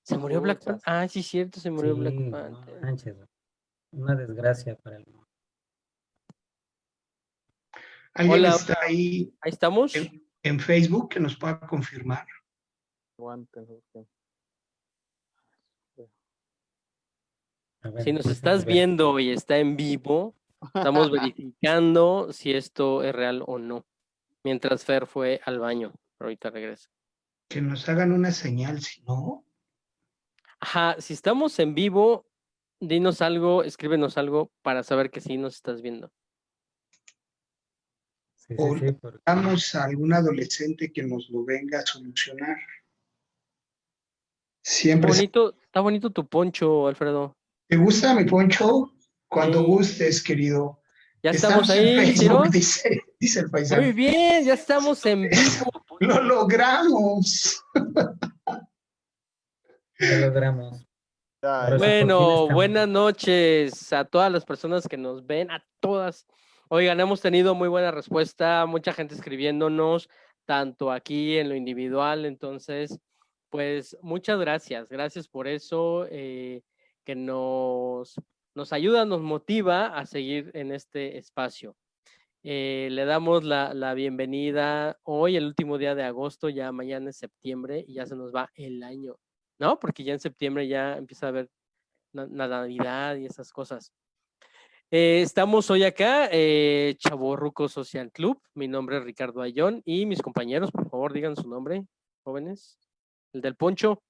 ¿Se murió Black Panther? Puchas. Ah, sí, cierto, se murió Black Sí, no Panther. manches, una desgracia para el mundo. ¿Alguien Hola, está ahí ahí estamos. en Facebook que nos pueda confirmar? Aguanten, ok. A ver, Si nos déjenme estás ver. viendo y está en vivo, estamos verificando si esto es real o no. Mientras Fer fue al baño, pero ahorita regresa. Que nos hagan una señal, si no. Ajá, si estamos en vivo, dinos algo, escríbenos algo para saber que sí nos estás viendo. Sí, O sí, porque damos a algún adolescente que nos lo venga a solucionar. Siempre. Está bonito tu poncho, Alfredo. ¿Te gusta mi poncho? Cuando Sí. gustes, querido. Ya estamos Estamos en ahí, Facebook, Ciro. dice el Muy paisano. bien, ya estamos en vivo. Lo logramos. ya logramos. Ya, Ahora sí, ya. por fin Bueno, estamos. buenas noches a todas las personas que nos ven, a todas. Oigan, hemos tenido muy buena respuesta, mucha gente escribiéndonos, tanto aquí en lo individual, entonces, pues muchas gracias, gracias por eso, que nos ayuda, nos motiva a seguir en este espacio. Le damos la bienvenida hoy, el último día de agosto, ya mañana es septiembre y ya se nos va el año, ¿no? Porque ya en septiembre ya empieza a haber la Navidad y esas cosas. Estamos hoy acá, Chavorruco Social Club. Mi nombre es Ricardo Ayón y mis compañeros, por favor, digan su nombre, jóvenes. El del poncho.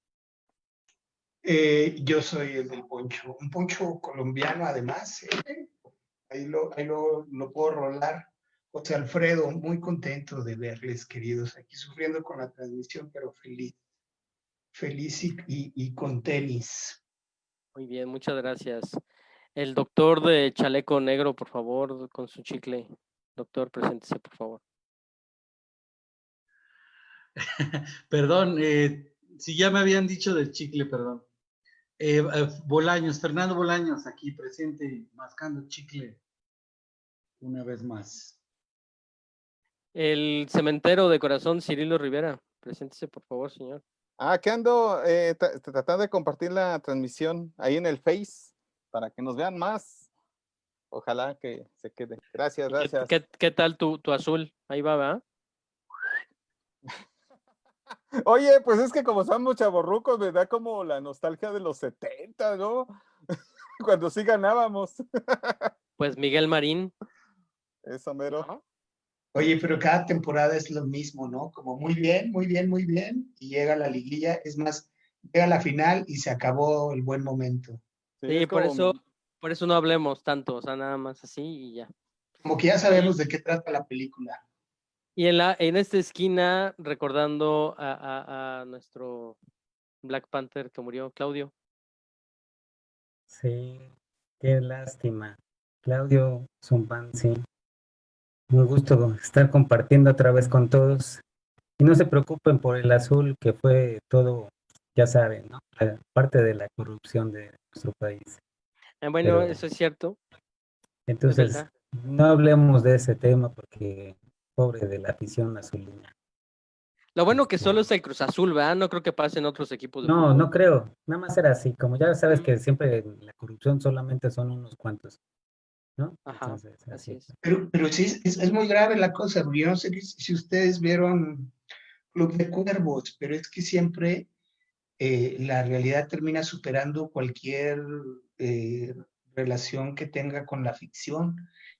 Yo soy el del poncho. Un poncho colombiano, además. Ahí lo puedo rolar. José Alfredo, muy contento de verles, queridos, aquí sufriendo con la transmisión, pero feliz. Feliz y con tenis. Muy bien, muchas gracias. El doctor de chaleco negro, por favor, con su chicle. Doctor, preséntese, por favor. Perdón, si ya me habían dicho del chicle, perdón. Bolaños, Fernando Bolaños, aquí presente, mascando chicle una vez más. El cementero de corazón, Cirilo Rivera. Preséntese, por favor, señor. Que ando tratando de compartir la transmisión ahí en el Face para que nos vean más. Ojalá que se quede. Gracias, gracias. ¿Qué tal tu azul? Ahí va, ¿verdad? Oye, pues es que como somos chavorrucos, me da como la nostalgia de los 70, ¿no? Cuando sí ganábamos. Pues Miguel Marín. Eso, mero. ¿No? Oye, pero cada temporada es lo mismo, ¿no? Como muy bien, muy bien, muy bien, y llega la liguilla, es más, llega la final y se acabó el buen momento. Sí, es como, por eso no hablemos tanto, o sea, nada más así y ya. Como que ya sabemos de qué trata la película. Y en esta esquina, recordando a nuestro Black Panther que murió, Claudio. Sí, qué lástima. Claudio Zumpan, sí. Un gusto estar compartiendo otra vez con todos. Y no se preocupen por el azul, que fue todo, ya saben, ¿no? Parte de la corrupción de nuestro país. Bueno, Pero eso es cierto, es entonces, verdad. no hablemos de ese tema porque pobre de la afición azulina. Lo bueno que solo es el Cruz Azul, ¿verdad? No creo que pase en otros equipos de No, fútbol. no creo. Nada más era así. Como ya sabes Mm, que siempre la corrupción solamente son unos cuantos, ¿no? Ajá, Entonces, así así. es. Pero sí, es muy grave la cosa, porque yo no sé si ustedes vieron Club de Cuervos, pero es que siempre la realidad termina superando cualquier eh, relación que tenga con la ficción.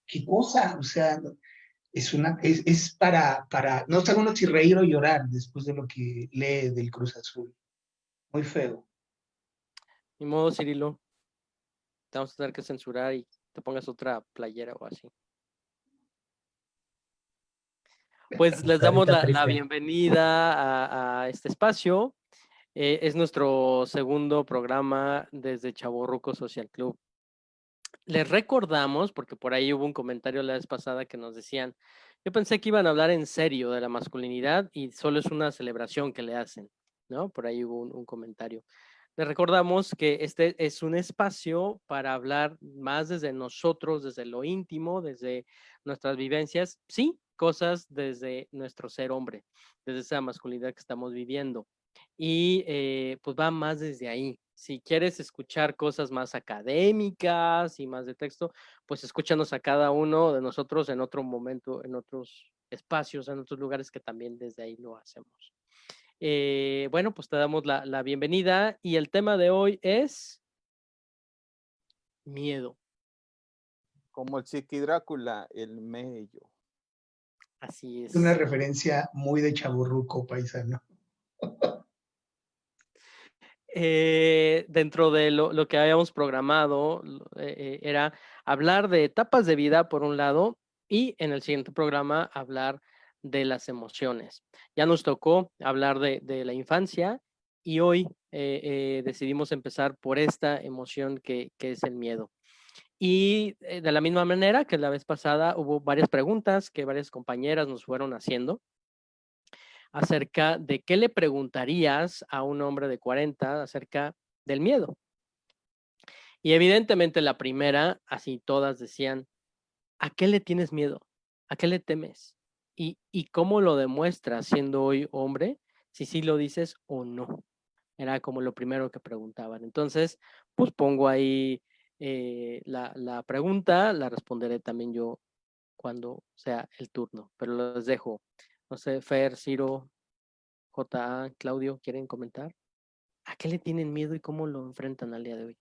¿Qué cosa? O sea, es para, no sabe uno si reír o llorar después de lo que lee del Cruz Azul. Muy feo. Ni modo, Cirilo. Te vamos a tener que censurar y te pongas otra playera o así. Pues les damos Carita la triste. bienvenida a este espacio. Es nuestro segundo programa desde Chavorruco Social Club. Les recordamos, porque por ahí hubo un comentario la vez pasada que nos decían, yo pensé que iban a hablar en serio de la masculinidad y solo es una celebración que le hacen, ¿no? Por ahí hubo un comentario. Les recordamos que este es un espacio para hablar más desde nosotros, desde lo íntimo, desde nuestras vivencias, sí, cosas desde nuestro ser hombre, desde esa masculinidad que estamos viviendo. y pues va más desde ahí. Si quieres escuchar cosas más académicas y más de texto, pues escúchanos a cada uno de nosotros en otro momento, en otros espacios, en otros lugares que también desde ahí lo hacemos. Bueno, pues te damos la bienvenida y el tema de hoy es miedo. Como el Chiqui Drácula, el mello. Así Es una es. referencia muy de chaburruco paisano. Dentro de lo que habíamos programado era hablar de etapas de vida por un lado y en el siguiente programa hablar de las emociones. Ya nos tocó hablar de la infancia y hoy decidimos empezar por esta emoción que es el miedo. Y de la misma manera que la vez pasada hubo varias preguntas que varias compañeras nos fueron haciendo acerca de qué le preguntarías a un hombre de 40 acerca del miedo. Y evidentemente la primera, así todas decían, ¿a qué le tienes miedo? ¿A qué le temes? ¿Y cómo lo demuestras siendo hoy hombre? Si sí lo dices o no. Era como lo primero que preguntaban. Entonces, pues pongo ahí la pregunta, la responderé también yo cuando sea el turno, pero los dejo. No sé, Fer, Ciro, J.A., Claudio, ¿quieren comentar? ¿A qué le tienen miedo y cómo lo enfrentan al día de hoy?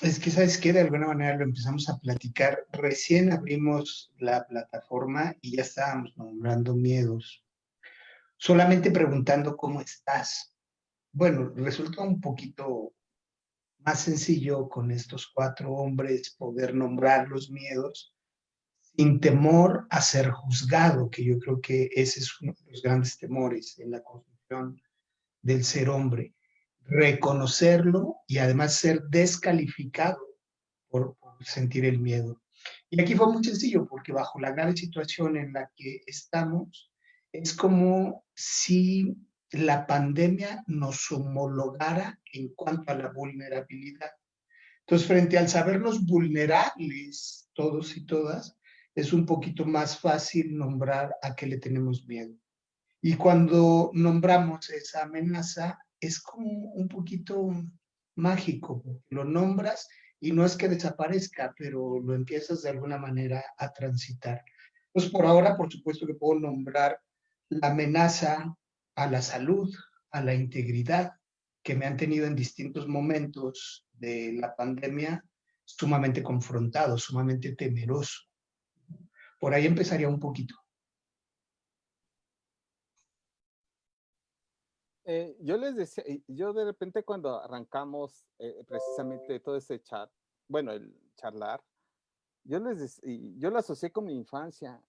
Es que, ¿sabes qué? De alguna manera lo empezamos a platicar. Recién abrimos la plataforma y ya estábamos nombrando miedos. Solamente preguntando cómo estás. Bueno, resulta un poquito más sencillo con estos 4 hombres poder nombrar los miedos sin temor a ser juzgado, que yo creo que ese es uno de los grandes temores en la construcción del ser hombre. Reconocerlo y además ser descalificado por sentir el miedo. Y aquí fue muy sencillo, porque bajo la grave situación en la que estamos, es como si la pandemia nos homologara en cuanto a la vulnerabilidad. Entonces, frente al sabernos vulnerables todos y todas, es un poquito más fácil nombrar a qué le tenemos miedo. Y cuando nombramos esa amenaza, es como un poquito mágico, porque lo nombras y no es que desaparezca, pero lo empiezas de alguna manera a transitar. Pues por ahora, por supuesto que puedo nombrar la amenaza a la salud, a la integridad, que me han tenido en distintos momentos de la pandemia sumamente confrontado, sumamente temeroso. Por ahí empezaría un poquito. Yo les decía, yo de repente cuando arrancamos precisamente todo ese chat, bueno, el charlar, yo lo asocié con mi infancia.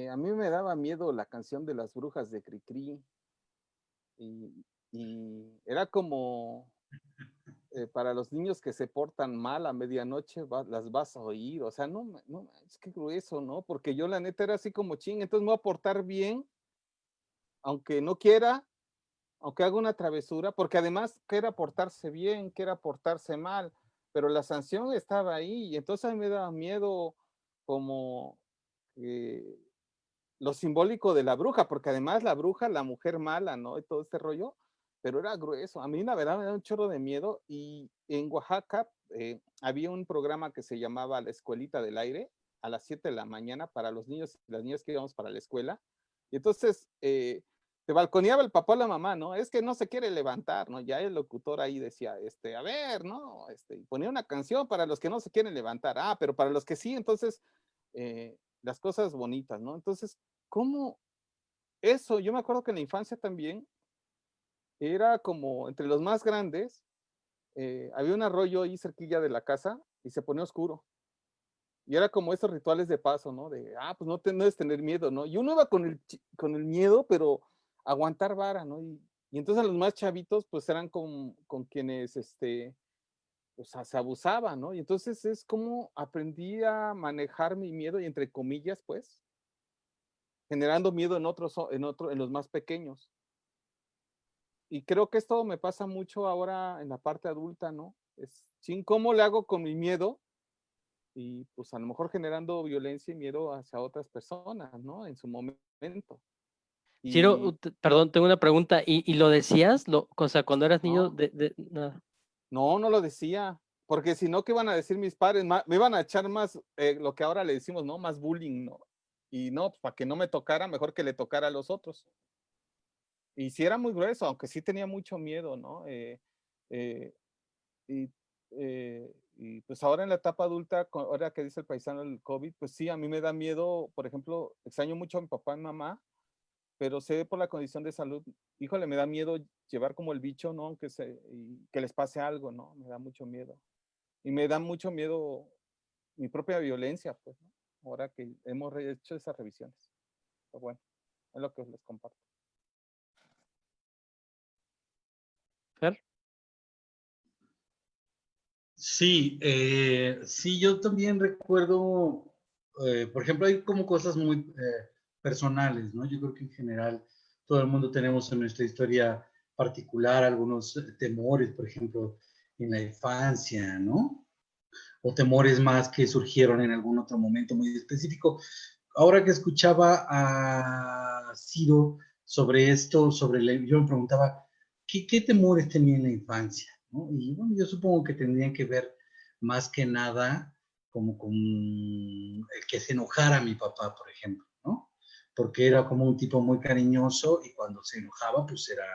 A mí me daba miedo la canción de las brujas de Cricri y era como para los niños que se portan mal a medianoche las vas a oír, o sea, no, es que grueso, ¿no? Porque yo la neta era así como ching, entonces me voy a portar bien, aunque no quiera, aunque haga una travesura, porque además que era portarse bien, que era portarse mal, pero la sanción estaba ahí y entonces a mí me daba miedo como lo simbólico de la bruja, porque además la bruja, la mujer mala, ¿no? Y todo este rollo, pero era grueso. A mí la verdad me da un chorro de miedo y en Oaxaca había un programa que se llamaba La Escuelita del Aire a las 7 de la mañana para los niños y las niñas que íbamos para la escuela. Y entonces te balconeaba el papá o la mamá, ¿no? Es que no se quiere levantar, ¿no? Ya el locutor ahí decía, a ver, ¿no? Ponía una canción para los que no se quieren levantar. Ah, pero para los que sí, entonces las cosas bonitas, ¿no? Entonces, ¿cómo eso? Yo me acuerdo que en la infancia también era como entre los más grandes, había un arroyo ahí cerquilla de la casa y se ponía oscuro. Y era como esos rituales de paso, ¿no? Pues no debes tener miedo, ¿no? Y uno iba con el miedo, pero aguantar vara, ¿no? Y entonces a los más chavitos, pues eran con quienes, o sea, se abusaba, ¿no? Y entonces es como aprendí a manejar mi miedo y entre comillas, pues, generando miedo en los más pequeños. Y creo que esto me pasa mucho ahora en la parte adulta, ¿no? Sin cómo le hago con mi miedo y pues a lo mejor generando violencia y miedo hacia otras personas, ¿no? En su momento. Ciro, Y perdón, tengo una pregunta. ¿Y lo decías? O sea, cuando eras niño, no, nada. no lo decía, porque si no, ¿qué iban a decir mis padres? Me iban a echar más, lo que ahora le decimos, ¿no? Más bullying, ¿no? Y no, pues, para que no me tocara, mejor que le tocara a los otros. Y sí era muy grueso, aunque sí tenía mucho miedo, ¿no? Eh, y, y pues ahora en la etapa adulta, ahora que dice el paisano el COVID, pues sí, a mí me da miedo, por ejemplo, extraño mucho a mi papá y mamá, pero sé por la condición de salud, híjole, me da miedo llevar como el bicho, ¿no? Y que les pase algo, ¿no? Me da mucho miedo. Y me da mucho miedo mi propia violencia, pues, ¿no? Ahora que hemos hecho esas revisiones. Pero bueno, es lo que les comparto. Fer. Sí, sí, yo también recuerdo, por ejemplo, hay como cosas muy personales, ¿no? Yo creo que en general todo el mundo tenemos en nuestra historia particular algunos temores, por ejemplo, en la infancia, ¿no? O temores más que surgieron en algún otro momento muy específico. Ahora que escuchaba a Ciro sobre esto, yo me preguntaba, ¿qué temores tenía en la infancia? ¿No? Y bueno, yo supongo que tendrían que ver más que nada como con el que se enojara mi papá, por ejemplo, ¿no? Porque era como un tipo muy cariñoso y cuando se enojaba, pues era,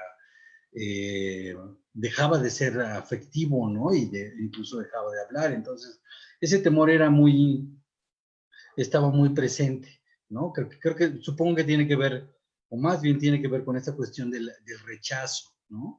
eh, dejaba de ser afectivo, ¿no? Incluso dejaba de hablar. Entonces, ese temor estaba muy presente, ¿no? Supongo que tiene que ver, o más bien tiene que ver con esta cuestión del rechazo, ¿no?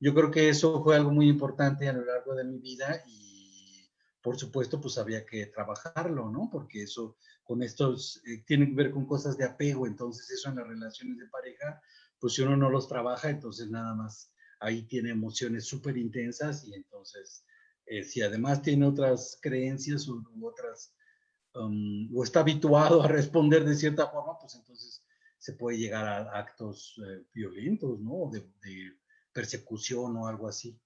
Yo creo que eso fue algo muy importante a lo largo de mi vida y por supuesto pues había que trabajarlo, ¿no? Porque eso con estos tiene que ver con cosas de apego, entonces eso en las relaciones de pareja, pues si uno no los trabaja, entonces nada más ahí tiene emociones súper intensas y entonces si además tiene otras creencias u otras o está habituado a responder de cierta forma, pues entonces se puede llegar a actos violentos, ¿no? De persecución o algo así.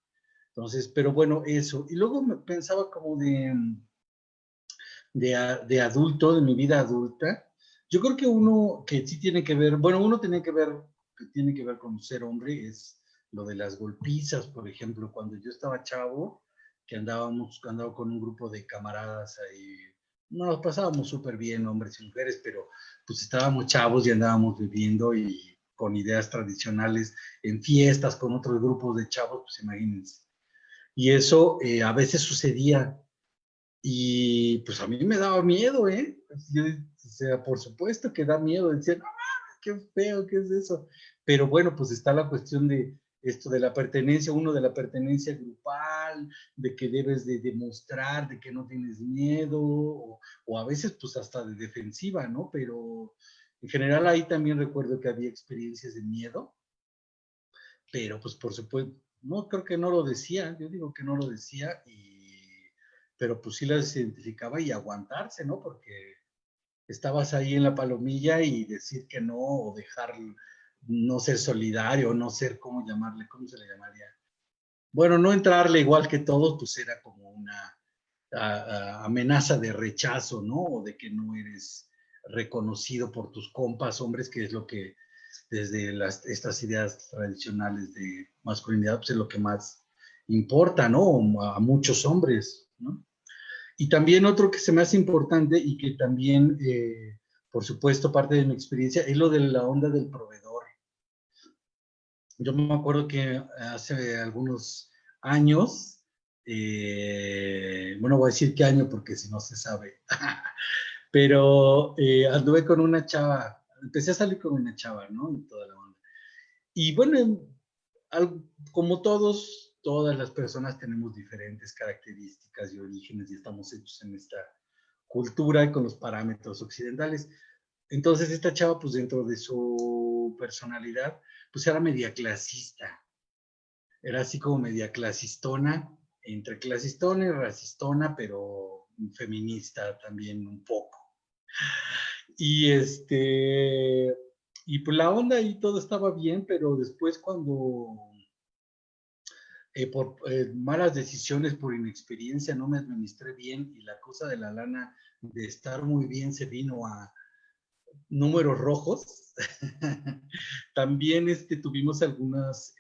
Entonces, pero bueno, eso. Y luego me pensaba como de adulto, de mi vida adulta. Yo creo que uno que sí tiene que ver, bueno, uno tiene que ver, que tiene que ver con ser hombre, es lo de las golpizas, por ejemplo, cuando yo estaba chavo, que andaba con un grupo de camaradas ahí, nos pasábamos súper bien, hombres y mujeres, pero pues estábamos chavos y andábamos viviendo y con ideas tradicionales en fiestas con otros grupos de chavos, pues imagínense. Y eso a veces sucedía y pues a mí me daba miedo, ¿eh? Yo, o sea, por supuesto que da miedo, decía, no, qué feo, ¿qué es eso? Pero bueno, pues está la cuestión de esto de la pertenencia, uno de la pertenencia grupal, de que debes de demostrar, de que no tienes miedo, o a veces pues hasta de defensiva, ¿no? Pero en general ahí también recuerdo que había experiencias de miedo, pero pues por supuesto, no creo que no lo decía, yo digo que no lo decía, pero pues sí las identificaba y aguantarse, ¿no? Porque estabas ahí en la palomilla y decir que no, o dejar no ser solidario, no ser, ¿cómo llamarle? ¿Cómo se le llamaría? Bueno, no entrarle igual que todos, pues era como una amenaza de rechazo, ¿no? O de que no eres reconocido por tus compas, hombres, que es lo que desde estas ideas tradicionales de masculinidad, pues es lo que más importa, ¿no? A muchos hombres, ¿no? Y también otro que se me hace importante y que también, por supuesto, parte de mi experiencia es lo de la onda del proveedor. Yo me acuerdo que hace algunos años, bueno, voy a decir qué año porque si no se sabe, pero anduve con una chava, empecé a salir con una chava, ¿no? Y toda la onda. Y bueno, como todas las personas tenemos diferentes características y orígenes y estamos hechos en esta cultura con los parámetros occidentales. Entonces esta chava, pues dentro de su personalidad, pues era media clasista. Era así como media clasistona, entre clasistona y racistona, pero feminista también un poco. Y y pues la onda y todo estaba bien, pero después cuando por malas decisiones, por inexperiencia, no me administré bien y la cosa de la lana de estar muy bien se vino a números rojos. También tuvimos algunas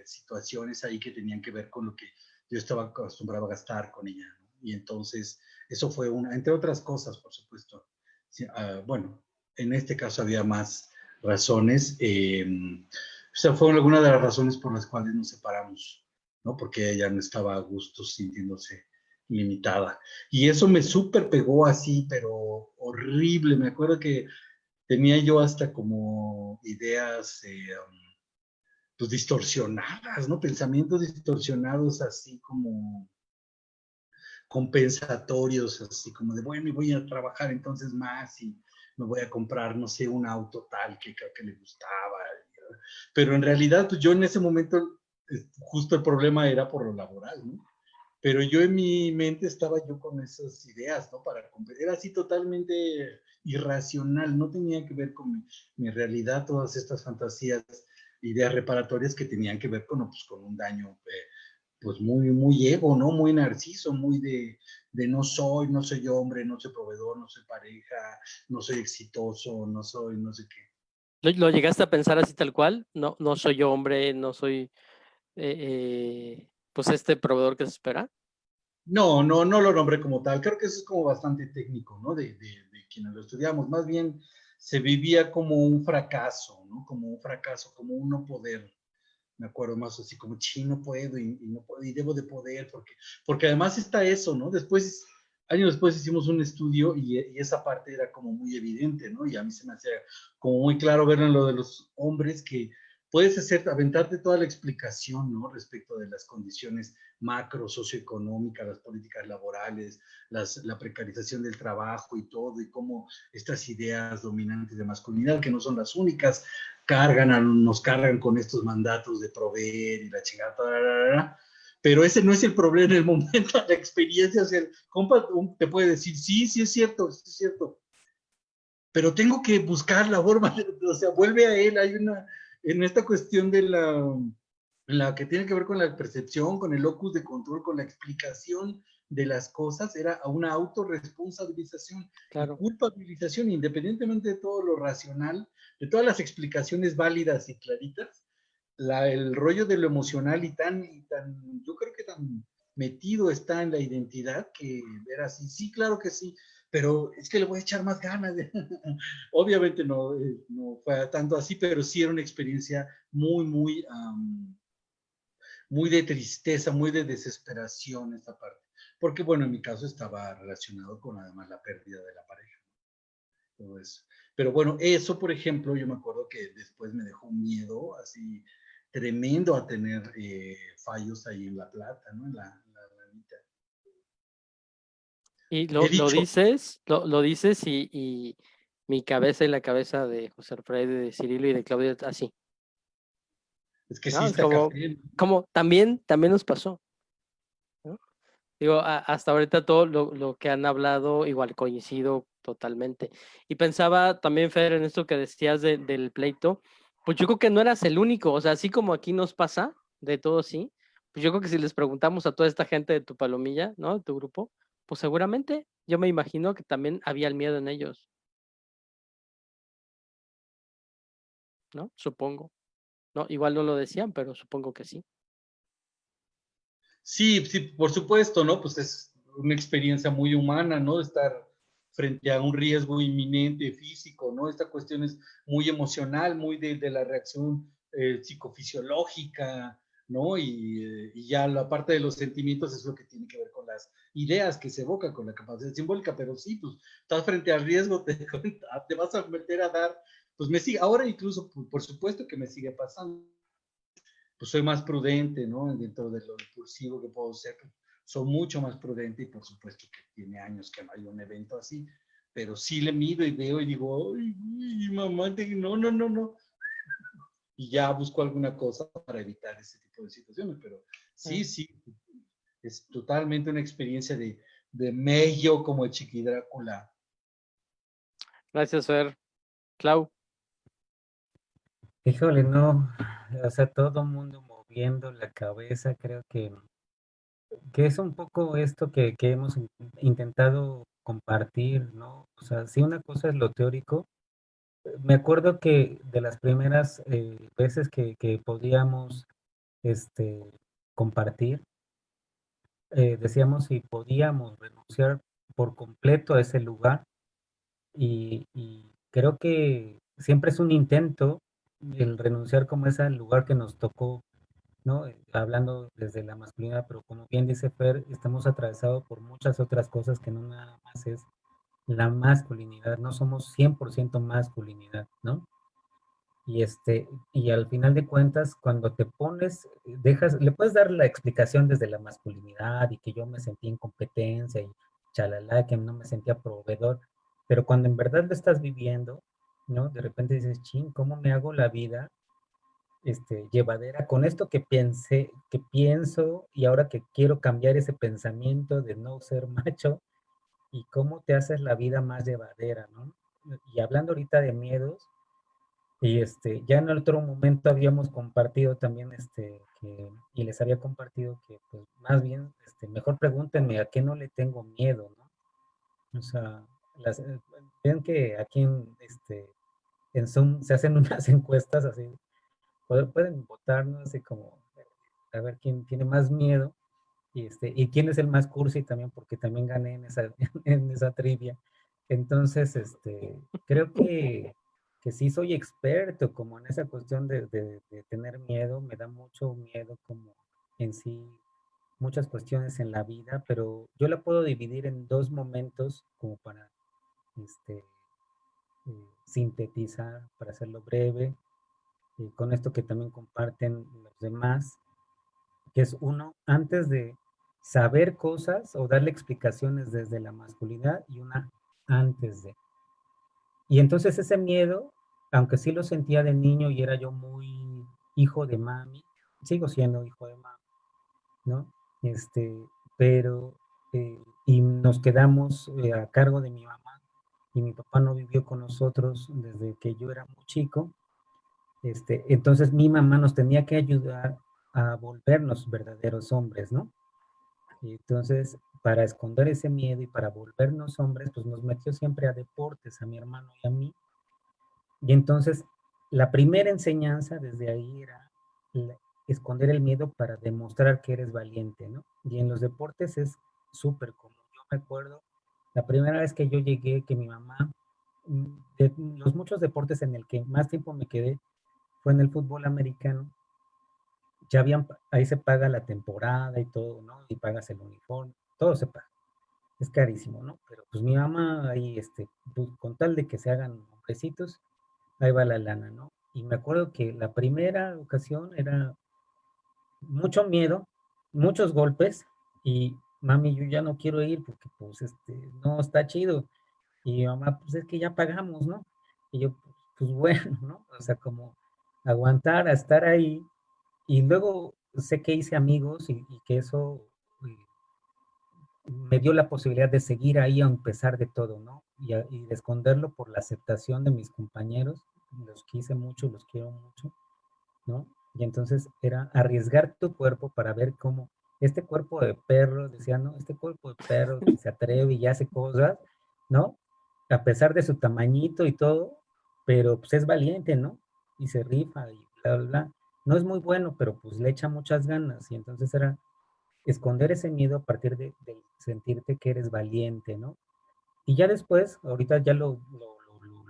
situaciones ahí que tenían que ver con lo que yo estaba acostumbrado a gastar con ella, ¿no? Y entonces, eso fue una, entre otras cosas, por supuesto. Sí, bueno, en este caso había más razones. O sea, fueron algunas de las razones por las cuales nos separamos, ¿no? Porque ella no estaba a gusto sintiéndose limitada. Y eso me súper pegó así, pero horrible. Me acuerdo que tenía yo hasta como ideas pues distorsionadas, ¿no? Pensamientos distorsionados así como compensatorios, así como de, bueno, y voy a trabajar entonces más y me voy a comprar, no sé, un auto tal que creo que le gustaba. Pero en realidad, pues yo en ese momento, justo el problema era por lo laboral, ¿no? Pero yo en mi mente estaba yo con esas ideas, ¿no? Era así totalmente irracional, no tenía que ver con mi realidad, todas estas fantasías, ideas reparatorias que tenían que ver con, pues, con un daño, pues muy, muy ego, ¿no? Muy narciso, muy de no soy hombre, no soy proveedor, no soy pareja, no soy exitoso, no soy no sé qué. ¿Lo llegaste a pensar así tal cual? No, no soy hombre, no soy pues este proveedor que se espera. No, no, no lo nombré como tal. Creo que eso es como bastante técnico, ¿no? De quienes lo estudiamos. Más bien se vivía como un fracaso, ¿no? Como un fracaso, como un no poder. Me acuerdo más así como, no puedo y no puedo y debo de poder, porque además está eso, ¿no? Después, años después hicimos un estudio y esa parte era como muy evidente, ¿no? Y a mí se me hacía como muy claro ver en lo de los hombres que puedes aventarte toda la explicación, ¿no? Respecto de las condiciones macro, socioeconómicas, las políticas laborales, la precarización del trabajo y todo, y cómo estas ideas dominantes de masculinidad, que no son las únicas, nos cargan con estos mandatos de proveer y la chingada, pero ese no es el problema en el momento, la experiencia, o sea, el compa te puede decir, sí, sí es cierto, pero tengo que buscar la forma, o sea, vuelve a él, hay una, en esta cuestión de la que tiene que ver con la percepción, con el locus de control, con la explicación de las cosas, era una autorresponsabilización y Claro. culpabilización, independientemente de todo lo racional, de todas las explicaciones válidas y claritas, el rollo de lo emocional y tan, yo creo que tan metido está en la identidad que era así, sí, claro que sí, pero es que le voy a echar más ganas. Obviamente no, no fue tanto así, pero sí era una experiencia muy, muy, muy de tristeza, muy de desesperación esta parte. Porque bueno, en mi caso estaba relacionado con además la pérdida de la pareja, todo eso. Pero bueno, eso, por ejemplo, yo me acuerdo que después me dejó un miedo así tremendo a tener fallos ahí en La Plata, ¿no? En la mitad. Y He lo dicho, dices, lo dices y mi cabeza y la cabeza de José Alfredo, de Cirilo y de Claudia así, es que sí ¿no? Es está café. como también nos pasó, ¿no? Digo, hasta ahorita todo lo que han hablado, igual coincido totalmente. Y pensaba también, Fer, en esto que decías del pleito, pues yo creo que no eras el único, o sea, así como aquí nos pasa, de todo sí, pues yo creo que si les preguntamos a toda esta gente de tu palomilla, ¿no? De tu grupo, pues seguramente yo me imagino que también había el miedo en ellos, ¿no? Supongo, ¿no? Igual no lo decían, pero supongo que sí. Sí, sí, por supuesto, ¿no? Pues es una experiencia muy humana, ¿no? Estar frente a un riesgo inminente físico, ¿no? Esta cuestión es muy emocional, muy de la reacción psicofisiológica, ¿no? Y ya la parte de los sentimientos es lo que tiene que ver con las ideas que se evocan, con la capacidad simbólica, pero sí, pues estás frente al riesgo, te vas a meter a dar, pues me sigue, ahora incluso, por supuesto que me sigue pasando, pues soy más prudente, ¿no? Dentro de lo impulsivo que puedo ser, pues, soy mucho más prudente y por supuesto que tiene años que no hay un evento así, pero sí le mido y veo y digo, ay, mamá, no, no, no, no. Y ya busco alguna cosa para evitar ese tipo de situaciones, pero sí, sí, es totalmente una experiencia de mello como el Chiqui Drácula. Gracias, Fer. Clau. Híjole, no, o sea, todo el mundo moviendo la cabeza, creo que es un poco esto que hemos intentado compartir, ¿no? O sea, sí, una cosa es lo teórico, Me acuerdo que de las primeras veces que podíamos este, compartir, decíamos si podíamos renunciar por completo a ese lugar y creo que siempre es un intento el renunciar como es al lugar que nos tocó, ¿no? Hablando desde la masculinidad, pero como bien dice Fer, estamos atravesados por muchas otras cosas que no nada más es la masculinidad, no somos 100% masculinidad, ¿no? Y al final de cuentas, cuando te pones, le puedes dar la explicación desde la masculinidad y que yo me sentía en competencia y chalala, que no me sentía proveedor, pero cuando en verdad lo estás viviendo, ¿no? De repente dices, ching, ¿cómo me hago la vida, llevadera con esto que pensé, que pienso y ahora que quiero cambiar ese pensamiento de no ser macho y cómo te haces la vida más llevadera, ¿no? Y hablando ahorita de miedos, y ya en otro momento habíamos compartido también, y les había compartido que, pues, más bien, mejor pregúntenme a qué no le tengo miedo, ¿no? O sea, ven que aquí en Zoom se hacen unas encuestas así, pueden votar, ¿no? Así como, a ver quién tiene más miedo, y quién es el más cursi también, porque también gané en esa, en esa trivia. Entonces, creo que sí soy experto como en esa cuestión de tener miedo, me da mucho miedo como en sí muchas cuestiones en la vida, pero yo la puedo dividir en dos momentos como para este, sintetizar, para hacerlo breve, con esto que también comparten los demás, que es uno antes de saber cosas o darle explicaciones desde la masculinidad y una antes de. Y entonces ese miedo, aunque sí lo sentía de niño y era yo muy hijo de mami, sigo siendo hijo de mami, ¿no? Este, pero, y nos quedamos a cargo de mi mamá y mi papá no vivió con nosotros desde que yo era muy chico. Entonces mi mamá nos tenía que ayudar a volvernos verdaderos hombres, ¿no? Y entonces, para esconder ese miedo y para volvernos hombres, pues nos metió siempre a deportes, a mi hermano y a mí. Y entonces, la primera enseñanza desde ahí era esconder el miedo para demostrar que eres valiente, ¿no? Y en los deportes es súper común. Yo me acuerdo, la primera vez que yo llegué, que mi mamá, de los muchos deportes en el que más tiempo me quedé, fue en el fútbol americano. Ya ahí se paga la temporada y todo, ¿no? Y pagas el uniforme, todo se paga. Es carísimo, ¿no? Pero pues mi mamá ahí, pues, con tal de que se hagan hombrecitos, ahí va la lana, ¿no? Y me acuerdo que la primera ocasión era mucho miedo, muchos golpes, y mami, yo ya no quiero ir porque pues no está chido. Y mi mamá, pues es que ya pagamos, ¿no? Y yo, pues bueno, ¿no? O sea, como aguantar a estar ahí. Y luego sé que hice amigos y que eso me dio la posibilidad de seguir ahí a pesar de todo, ¿no? Y de esconderlo por la aceptación de mis compañeros, los quise mucho, los quiero mucho, ¿no? Y entonces era arriesgar tu cuerpo para ver cómo este cuerpo de perro, decía, ¿no? Este cuerpo de perro que se atreve y hace cosas, ¿no? A pesar de su tamañito y todo, pero pues es valiente, ¿no? Y se rifa y bla, bla, bla. No es muy bueno, pero pues le echa muchas ganas. Y entonces era esconder ese miedo a partir de sentirte que eres valiente, ¿no? Y ya después, ahorita ya lo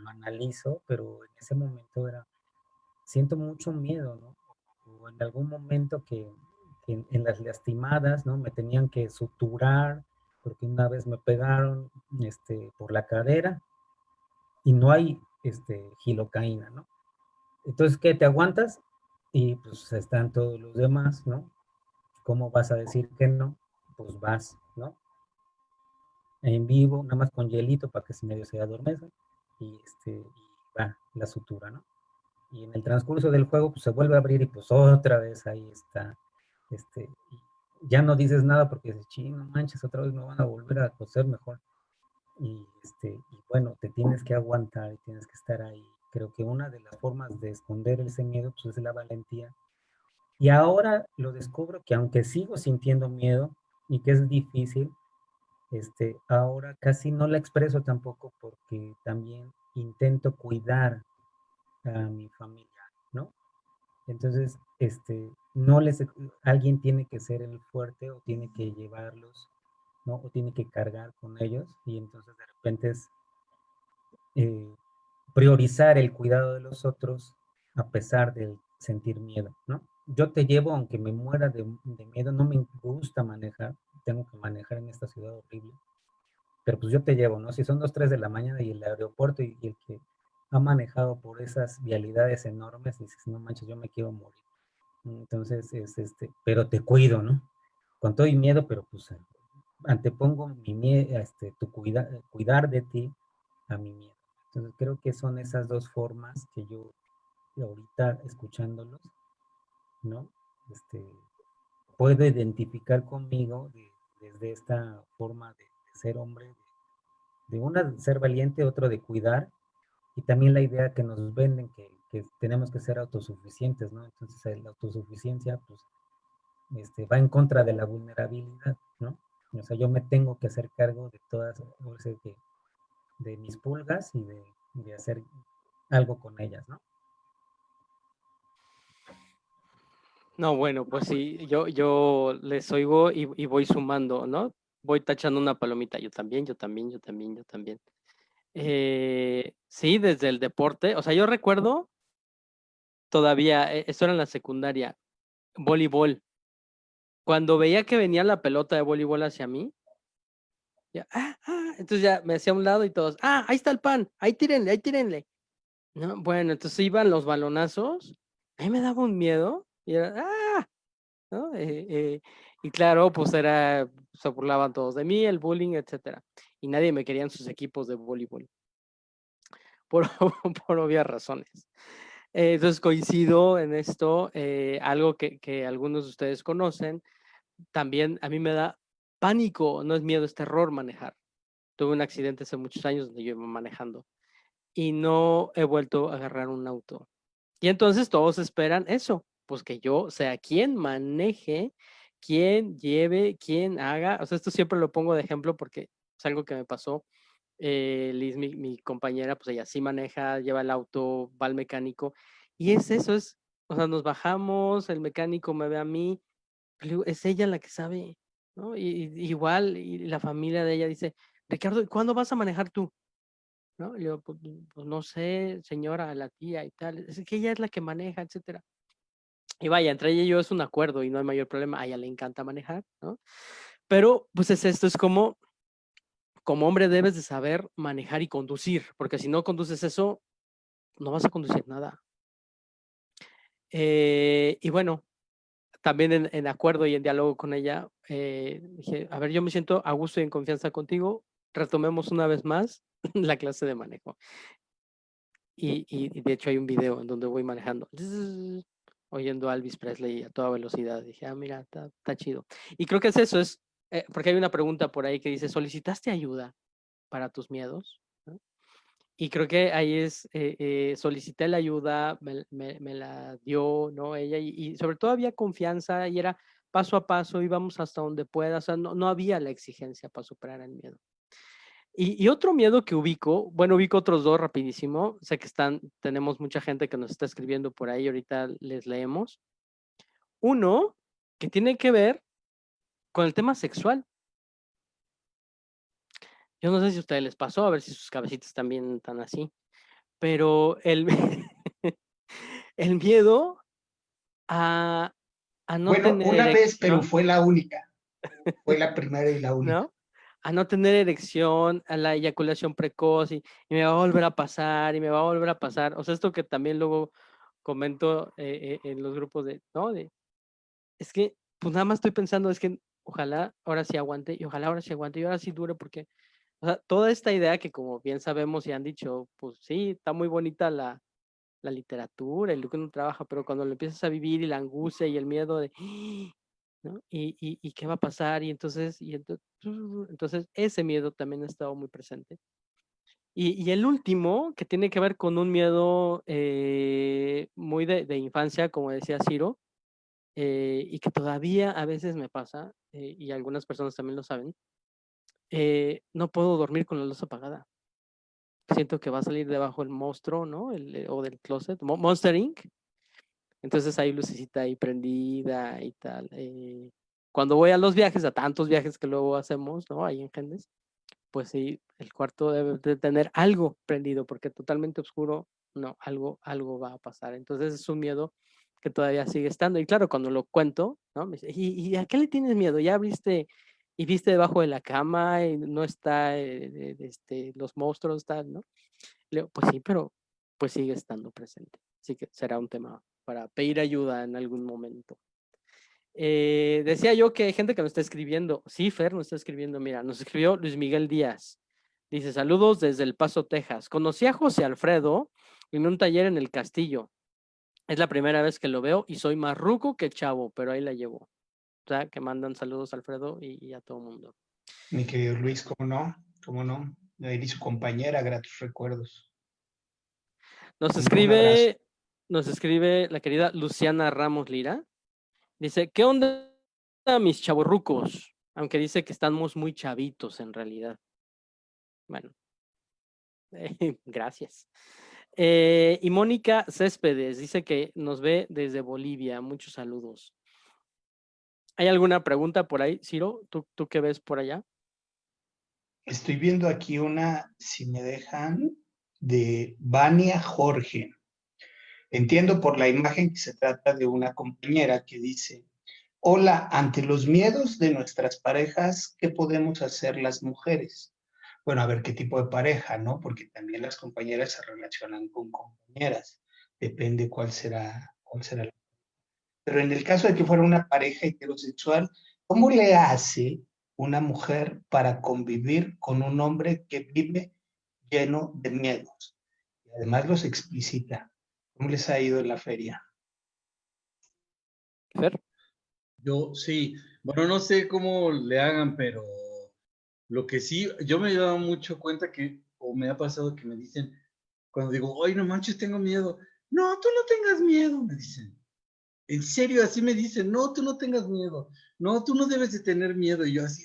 analizo, pero en ese momento siento mucho miedo, ¿no? O en algún momento que en las lastimadas, ¿no? Me tenían que suturar, porque una vez me pegaron, por la cadera y no hay, gilocaína, ¿no? Entonces, ¿qué? ¿Te aguantas? Y pues están todos los demás, ¿no? ¿Cómo vas a decir que no? Pues vas, ¿no? En vivo, nada más con hielito para que se medio se adormezca y va la sutura, ¿no? Y en el transcurso del juego pues se vuelve a abrir y pues otra vez ahí está, ya no dices nada porque dices, chino, manches, otra vez me van a volver a coser mejor. Y bueno, te tienes que aguantar y tienes que estar ahí. Creo que una de las formas de esconder ese miedo pues es la valentía. Y ahora lo descubro que aunque sigo sintiendo miedo y que es difícil, ahora casi no la expreso tampoco porque también intento cuidar a mi familia, ¿no? Entonces, no les, alguien tiene que ser el fuerte o tiene que llevarlos, ¿no? O tiene que cargar con ellos y entonces de repente es eh, priorizar el cuidado de los otros a pesar de sentir miedo, ¿no? Yo te llevo aunque me muera de miedo, no me gusta manejar, tengo que manejar en esta ciudad horrible, pero pues yo te llevo, ¿no? Si son 2, 3 de la mañana y el aeropuerto y el que ha manejado por esas vialidades enormes, dices, no manches, yo me quiero morir. Entonces, pero te cuido, ¿no? Con todo y miedo, pero pues antepongo mi miedo, cuidar de ti a mi miedo. Entonces creo que son esas dos formas que yo ahorita escuchándolos, ¿no? Este, puedo identificar conmigo desde esta forma de ser hombre, de una de ser valiente, otro de cuidar, y también la idea que nos venden que tenemos que ser autosuficientes, ¿no? Entonces la autosuficiencia, pues, va en contra de la vulnerabilidad, ¿no? O sea, yo me tengo que hacer cargo de todas, o sea, de mis pulgas y de hacer algo con ellas, ¿no? No, bueno, pues sí, yo les oigo y voy sumando, ¿no? Voy tachando una palomita, yo también, yo también, yo también, yo también. Sí, desde el deporte, o sea, yo recuerdo todavía, esto era en la secundaria, voleibol. Cuando veía que venía la pelota de voleibol hacia mí, ya, entonces ya me hacía a un lado y todos, ahí está el pan, ahí tírenle, ahí tírenle. ¿No? Bueno, entonces iban los balonazos, a mí me daba un miedo, y era, ¿no? Y claro, pues se burlaban todos de mí, el bullying, etcétera. Y nadie me quería en sus equipos de voleibol, por, por obvias razones. Entonces coincido en esto, algo que algunos de ustedes conocen, también a mí me da pánico, no es miedo, es terror manejar. Tuve un accidente hace muchos años donde yo iba manejando y no he vuelto a agarrar un auto. Y entonces todos esperan eso, pues que yo sea quien maneje, quien lleve, quien haga. O sea, esto siempre lo pongo de ejemplo porque es algo que me pasó. Liz, mi compañera, pues ella sí maneja, lleva el auto, va al mecánico. Y es eso, o sea, nos bajamos, el mecánico me ve a mí, es ella la que sabe, ¿no? Igual, y la familia de ella dice, Ricardo, ¿cuándo vas a manejar tú? ¿No? Y yo, pues no sé, señora, la tía y tal, es que ella es la que maneja, etcétera. Y vaya, entre ella y yo es un acuerdo y no hay mayor problema, a ella le encanta manejar, ¿no? Pero pues esto, es como hombre debes de saber manejar y conducir, porque si no conduces eso, no vas a conducir nada. Y bueno, también en acuerdo y en diálogo con ella, dije, a ver, yo me siento a gusto y en confianza contigo, retomemos una vez más la clase de manejo. Y de hecho hay un video en donde voy manejando, oyendo a Elvis Presley a toda velocidad. Dije, mira, está chido. Y creo que es eso, porque hay una pregunta por ahí que dice, ¿solicitaste ayuda para tus miedos? ¿No? Y creo que ahí solicité la ayuda, me la dio, ¿no? Ella, y sobre todo había confianza y era paso a paso, íbamos hasta donde pueda, o sea, no había la exigencia para superar el miedo. Y otro miedo que ubico otros dos rapidísimo, sé que tenemos mucha gente que nos está escribiendo por ahí, ahorita les leemos. Uno, que tiene que ver con el tema sexual. Yo no sé si a ustedes les pasó, a ver si sus cabecitas también están así, pero el miedo a, a no Bueno, tener una vez, pero erección, fue la única. Fue la primera y la única. ¿no? A no tener erección, a la eyaculación precoz y me va a volver a pasar y me va a volver a pasar. O sea, esto que también luego comento en los grupos ¿no? Es que, pues nada más estoy pensando, es que ojalá ahora sí aguante y ojalá ahora sí aguante y ahora sí dure porque, o sea, toda esta idea que como bien sabemos y han dicho, pues sí, está muy bonita la literatura y lo que uno trabaja, pero cuando lo empiezas a vivir y la angustia y el miedo de, ¿no? Y qué va a pasar entonces ese miedo también ha estado muy presente. Y el último, que tiene que ver con un miedo muy de infancia, como decía Ciro, y que todavía a veces me pasa, y algunas personas también lo saben, no puedo dormir con la luz apagada. siento que va a salir debajo el monstruo, ¿no? O del closet, Monster Inc. Entonces hay lucecita ahí prendida y tal. Cuando voy a los viajes, a tantos viajes que luego hacemos, ¿no? Ahí en Gendes, pues sí, el cuarto debe de tener algo prendido, porque totalmente oscuro, no, algo va a pasar. Entonces es un miedo que todavía sigue estando. Y claro, cuando lo cuento, ¿no? Me dice, ¿y a qué le tienes miedo? ¿Ya abriste y viste debajo de la cama y no está los monstruos, tal, ¿no? Le digo, pues sí, pero pues sigue estando presente. Así que será un tema para pedir ayuda en algún momento. Decía yo que hay gente que nos está escribiendo. Sí, Fer nos está escribiendo. Mira, nos escribió Luis Miguel Díaz. Dice, saludos desde El Paso, Texas. Conocí a José Alfredo en un taller en el Castillo. Es la primera vez que lo veo y soy más ruco que chavo, pero ahí la llevo. O sea, que mandan saludos a Alfredo y a todo el mundo. Mi querido Luis, ¿cómo no? ¿Cómo no? Él y su compañera, gratos recuerdos. Nos Un abrazo. escribe la querida Luciana Ramos Lira. Dice, ¿qué onda mis chavorrucos? Aunque dice que estamos muy chavitos en realidad. Bueno, gracias. Y Mónica Céspedes dice que nos ve desde Bolivia. Muchos saludos. ¿Hay alguna pregunta por ahí, Ciro? ¿Tú qué ves por allá? Estoy viendo aquí una, si me dejan, de Vania Jorge. Entiendo por la imagen que se trata de una compañera que dice, hola, ante los miedos de nuestras parejas, ¿qué podemos hacer las mujeres? Bueno, a ver qué tipo de pareja, ¿no? Porque también las compañeras se relacionan con compañeras. Depende cuál será la. Pero en el caso de que fuera una pareja heterosexual, ¿cómo le hace una mujer para convivir con un hombre que vive lleno de miedos? Y además los explicita. ¿Cómo les ha ido en la feria? Fer. Yo sí, bueno, no sé cómo le hagan, pero lo que sí, yo me he dado mucho cuenta que, o me ha pasado que me dicen, cuando digo, ay, no manches, tengo miedo. No, tú no tengas miedo, me dicen. En serio, así me dicen, no, tú no tengas miedo. No, tú no debes de tener miedo. Y yo así,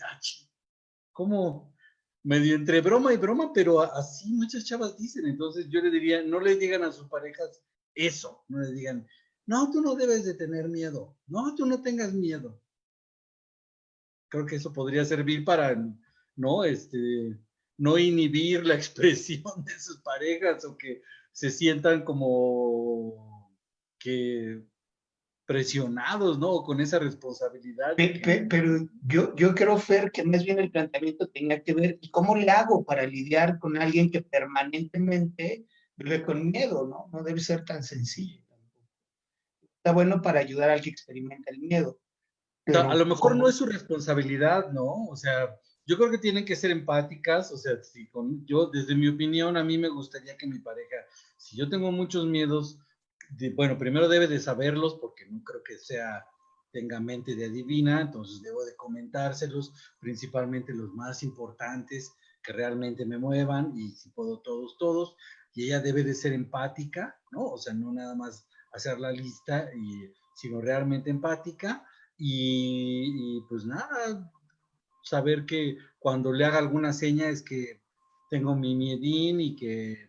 como medio entre broma y broma, pero así muchas chavas dicen. Entonces yo le diría, no le digan a sus parejas eso, no le digan, no, tú no debes de tener miedo. No, tú no tengas miedo. Creo que eso podría servir para, ¿no? No inhibir la expresión de sus parejas o que se sientan como que presionados, ¿no? Con esa responsabilidad. Pero yo creo, Fer, que más bien el planteamiento tenía que ver, ¿y cómo le hago para lidiar con alguien que permanentemente vive con miedo, ¿no? No debe ser tan sencillo. Está bueno para ayudar al que experimenta el miedo, O sea, a pero lo mejor no ¿cómo? es su responsabilidad, ¿no? O sea, yo creo que tienen que ser empáticas, o sea, si yo, desde mi opinión, a mí me gustaría que mi pareja, si yo tengo muchos miedos, bueno, primero debe de saberlos, porque no creo que tenga mente de adivina, entonces debo de comentárselos, principalmente los más importantes que realmente me muevan, y si puedo todos, y ella debe de ser empática, ¿no? O sea, no nada más hacer la lista, sino realmente empática, pues nada, saber que cuando le haga alguna seña es que tengo mi miedín y que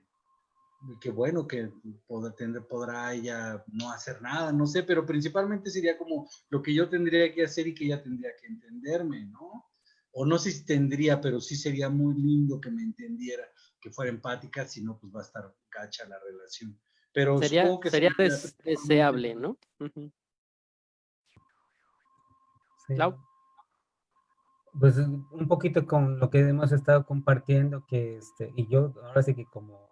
bueno, que podrá ella no hacer nada, no sé, pero principalmente sería como lo que yo tendría que hacer y que ella tendría que entenderme, ¿no? O no sé si tendría, pero sí sería muy lindo que me entendiera, que fuera empática, si no, pues va a estar gacha la relación. Pero Sería supongo que deseable, ¿no? Uh-huh. Sí. Lau. Pues un poquito con lo que hemos estado compartiendo, y yo ahora sí que como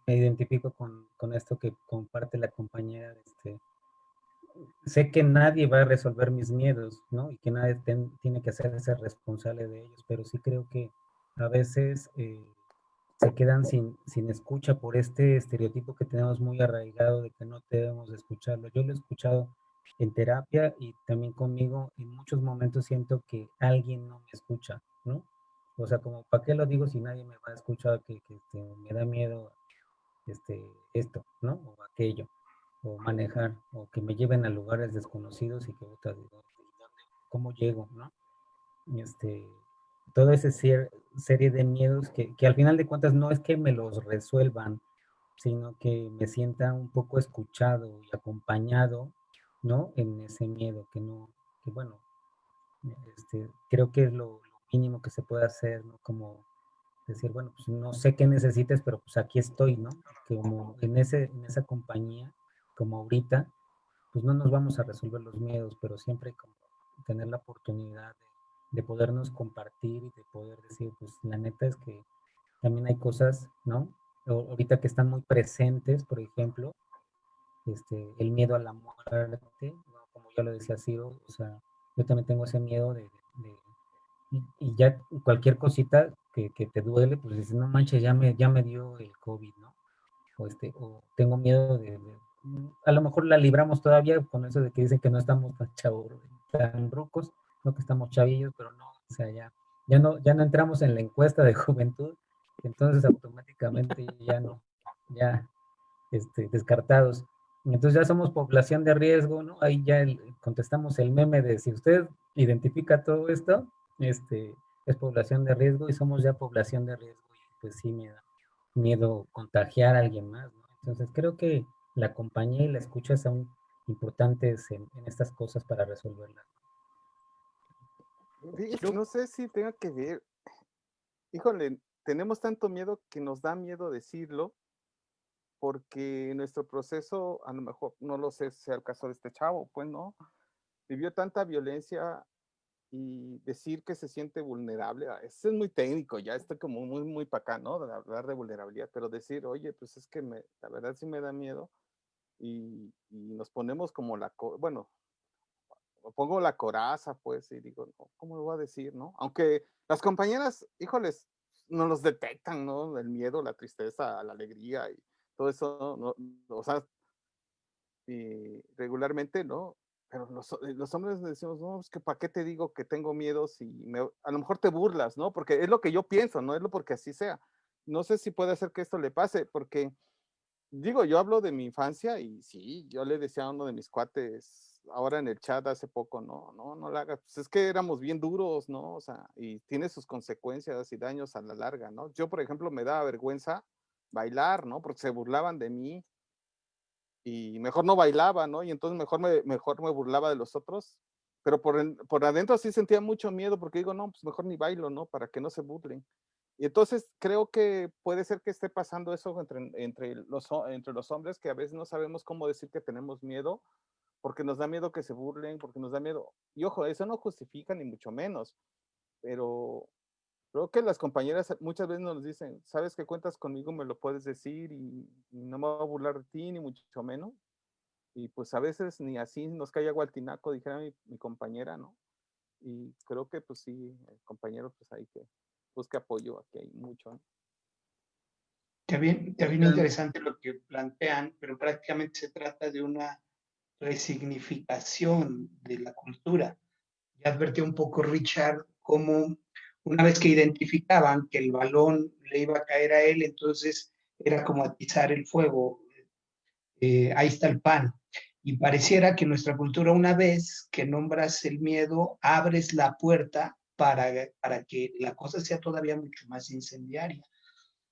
me identifico con esto que comparte la compañera, sé que nadie va a resolver mis miedos, ¿no? Y que nadie tiene que hacerse responsable de ellos, pero sí creo que a veces se quedan sin escucha por este estereotipo que tenemos muy arraigado de que no debemos escucharlo. Yo lo he escuchado en terapia y también conmigo, en muchos momentos siento que alguien no me escucha, ¿no? O sea, como, ¿para qué lo digo si nadie me va a escuchar que me da miedo esto, ¿no? O aquello, o manejar, o que me lleven a lugares desconocidos y que otra digo, ¿cómo llego, no? Este, toda esa serie de miedos que al final de cuentas no es que me los resuelvan, sino que me sienta un poco escuchado y acompañado, ¿no? En ese miedo, que no, que bueno, creo que es lo mínimo que se puede hacer, ¿no? Como decir, bueno, pues no sé qué necesites, pero pues aquí estoy, ¿no? Como en esa compañía, como ahorita, pues no nos vamos a resolver los miedos, pero siempre como tener la oportunidad de podernos compartir y de poder decir, pues la neta es que también hay cosas, ¿no? Ahorita que están muy presentes, por ejemplo, el miedo a la muerte, ¿no? Como ya lo decía Ciro, o sea, yo también tengo ese miedo y ya cualquier cosita que te duele, pues dices, no manches, ya me dio el COVID, ¿no? O tengo miedo a lo mejor la libramos todavía con eso de que dicen que no estamos tan chavos, tan rucos, no que estamos chavillos, pero no, o sea, ya no entramos en la encuesta de juventud, entonces automáticamente ya no, ya descartados. Entonces ya somos población de riesgo, ¿no? Ahí ya contestamos el meme de si usted identifica todo esto, es población de riesgo y somos ya población de riesgo y pues sí me da miedo contagiar a alguien más, ¿no? Entonces creo que la compañía y la escucha son importantes en estas cosas para resolverlas. Fíjate, no sé si tenga que ver, híjole, tenemos tanto miedo que nos da miedo decirlo, porque nuestro proceso, a lo mejor, no lo sé si sea el caso de este chavo, pues no, vivió tanta violencia y decir que se siente vulnerable, eso es muy técnico, ya está como muy para acá, ¿no? De hablar de vulnerabilidad, pero decir, oye, pues es que la verdad sí me da miedo y nos ponemos como bueno, pongo la coraza, pues, y digo, no, ¿cómo lo voy a decir, no? Aunque las compañeras, híjoles, no los detectan, ¿no? El miedo, la tristeza, la alegría y todo eso, ¿no? O sea, y regularmente, ¿no? Pero los hombres decimos, no, es que ¿para qué te digo que tengo miedo si a lo mejor te burlas, ¿no? Porque es lo que yo pienso, no es lo porque así sea. No sé si puede ser que esto le pase, porque digo, yo hablo de mi infancia y sí, yo le decía a uno de mis cuates ahora en el chat hace poco, no la hagas, pues es que éramos bien duros, ¿no? O sea, y tiene sus consecuencias y daños a la larga, ¿no? Yo, por ejemplo, me daba vergüenza bailar, ¿no? Porque se burlaban de mí y mejor no bailaba, ¿no? Y entonces mejor me burlaba de los otros, pero por adentro sí sentía mucho miedo porque digo, no, pues mejor ni bailo, ¿no? Para que no se burlen. Y entonces creo que puede ser que esté pasando eso entre los hombres, que a veces no sabemos cómo decir que tenemos miedo, porque nos da miedo que se burlen, porque nos da miedo. Y ojo, eso no justifica ni mucho menos, pero creo que las compañeras muchas veces nos dicen, sabes que cuentas conmigo, me lo puedes decir y no me voy a burlar de ti, ni mucho menos. Y pues a veces ni así nos cae agua al tinaco, dijera mi compañera, ¿no? Y creo que pues sí, el compañero pues hay que busque apoyo, aquí hay mucho, ¿no? Está bien interesante lo que plantean, pero prácticamente se trata de una resignificación de la cultura. Ya advertía un poco Richard cómo una vez que identificaban que el balón le iba a caer a él, entonces era como atizar el fuego, ahí está el pan. Y pareciera que nuestra cultura, una vez que nombras el miedo, abres la puerta para que la cosa sea todavía mucho más incendiaria.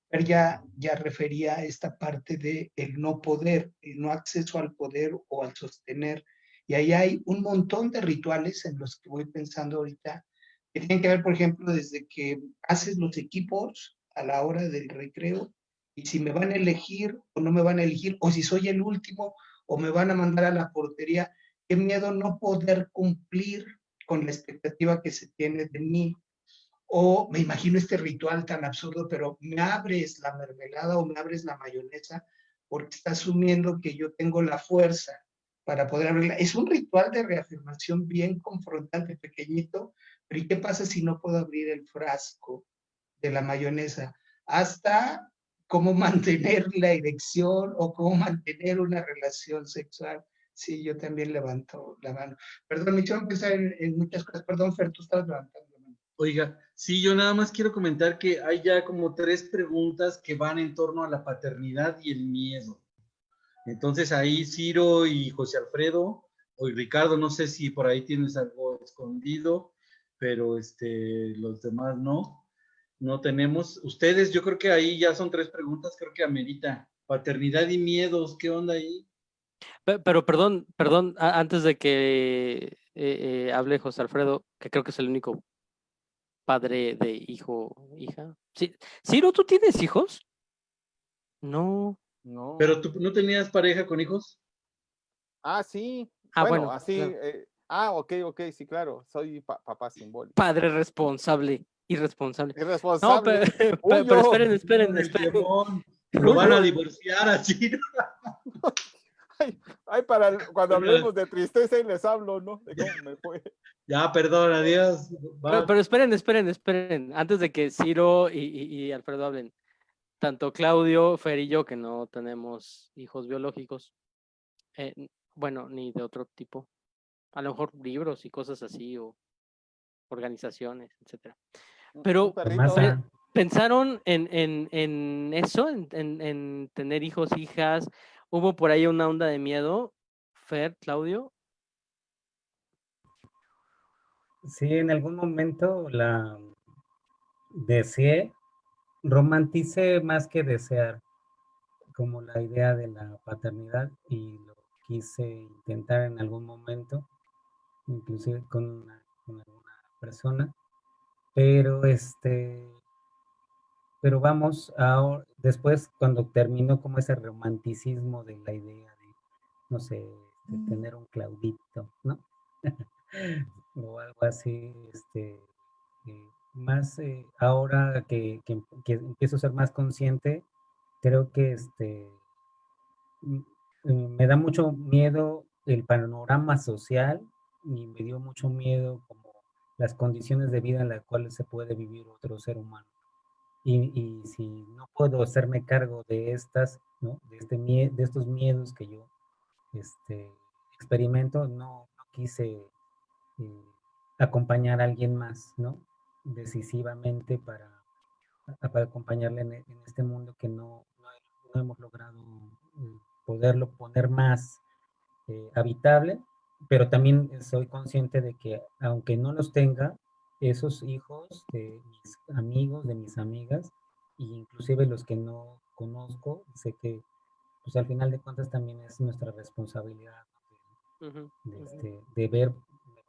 Pero ya refería a esta parte de el no poder, el no acceso al poder o al sostener. Y ahí hay un montón de rituales en los que voy pensando ahorita, que tienen que ver, por ejemplo, desde que haces los equipos a la hora del recreo, y si me van a elegir o no me van a elegir, o si soy el último o me van a mandar a la portería, qué miedo no poder cumplir con la expectativa que se tiene de mí. O me imagino este ritual tan absurdo, pero me abres la mermelada o me abres la mayonesa porque está asumiendo que yo tengo la fuerza para poder abrirla. Es un ritual de reafirmación bien confrontante, pequeñito, pero ¿y qué pasa si no puedo abrir el frasco de la mayonesa? Hasta cómo mantener la erección o cómo mantener una relación sexual. Sí, yo también levanto la mano. Perdón, me hicieron pensar en muchas cosas. Perdón, Fer, tú estabas levantando la mano. Oiga, sí, yo nada más quiero comentar que hay ya como 3 preguntas que van en torno a la paternidad y el miedo. Entonces ahí Ciro y José Alfredo, o Ricardo, no sé si por ahí tienes algo escondido, pero los demás no tenemos. Ustedes, yo creo que ahí ya son 3 preguntas, creo que amerita. Paternidad y miedos, ¿qué onda ahí? Pero perdón, antes de que hable José Alfredo, que creo que es el único padre de hijo, hija. Sí. Ciro, ¿tú tienes hijos? No. No. ¿Pero tú no tenías pareja con hijos? Ah, sí. Ah, Bueno, bueno, así. claro. Ok, sí, claro. Soy papá simbólico. Padre responsable, irresponsable. No, Irresponsable. pero Huyo. El quemón. Lo van a divorciar así, ¿no? Ay, cuando hablemos de tristeza y les hablo, ¿no? De cómo me fue. Ya, perdón, adiós. Pero esperen. Antes de que Ciro y Alfredo hablen. Tanto Claudio, Fer y yo, que no tenemos hijos biológicos, bueno, ni de otro tipo. A lo mejor libros y cosas así, o organizaciones, etcétera. Pero Un perrito. ¿pensaron en eso, en tener hijos, hijas? ¿Hubo por ahí una onda de miedo, Fer, Claudio? Sí, en algún momento la deseé, romanticé más que desear, como la idea de la paternidad y lo quise intentar en algún momento, inclusive con alguna persona, pero pero vamos, ahora, después cuando terminó como ese romanticismo de la idea de, no sé, tener un Claudito, ¿no? O algo así, más ahora que empiezo a ser más consciente, creo que me da mucho miedo el panorama social y me dio mucho miedo como las condiciones de vida en las cuales se puede vivir otro ser humano. Y si no puedo hacerme cargo de estas, ¿no? De estos miedos que yo este, experimento, no quise acompañar a alguien más, ¿no? Decisivamente para acompañarle en este mundo que no hemos logrado poderlo poner más habitable, pero también soy consciente de que aunque no los tenga, esos hijos de mis amigos, de mis amigas, e inclusive los que no conozco, sé que pues al final de cuentas también es nuestra responsabilidad, ¿no? De ver,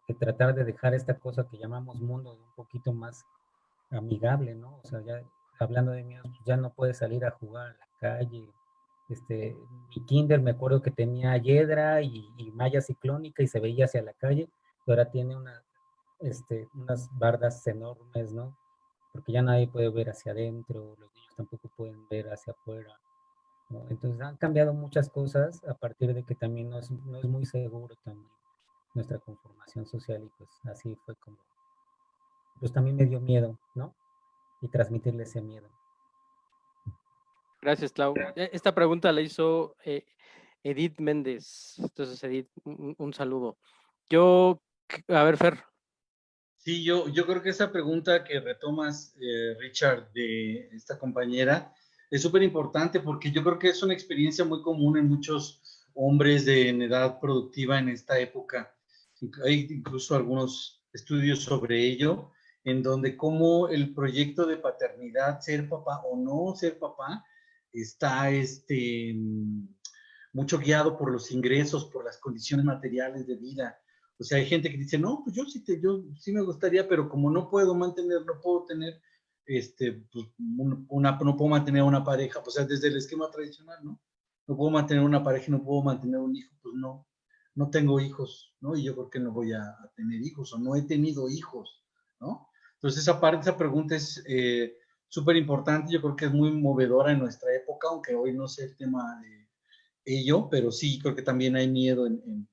de tratar de dejar esta cosa que llamamos mundo un poquito más amigable, ¿no? O sea, ya hablando de miedos, pues ya no puedes salir a jugar a la calle. Mi kinder me acuerdo que tenía hiedra y malla ciclónica y se veía hacia la calle, y ahora tiene unas bardas enormes, ¿no? Porque ya nadie puede ver hacia adentro, los niños tampoco pueden ver hacia afuera, ¿no? Entonces han cambiado muchas cosas a partir de que también no es muy seguro también nuestra conformación social y pues así fue como, pues también me dio miedo, ¿no? Y transmitirle ese miedo. Gracias, Clau. Esta pregunta la hizo Edith Méndez. Entonces, Edith, un saludo. A ver, Fer. Sí, yo creo que esa pregunta que retomas, Richard, de esta compañera, es súper importante porque yo creo que es una experiencia muy común en muchos hombres en edad productiva en esta época. Hay incluso algunos estudios sobre ello, en donde como el proyecto de paternidad, ser papá o no ser papá, está mucho guiado por los ingresos, por las condiciones materiales de vida. O sea, hay gente que dice, no, pues yo sí me gustaría, pero como no puedo tener, pues no puedo mantener una pareja, o sea, desde el esquema tradicional, ¿no? No puedo mantener una pareja y no puedo mantener un hijo, pues no tengo hijos, ¿no? Y yo creo que no voy a tener hijos, o no he tenido hijos, ¿no? Entonces, esa pregunta es súper importante, yo creo que es muy movedora en nuestra época, aunque hoy no sea el tema de ello, pero sí creo que también hay miedo en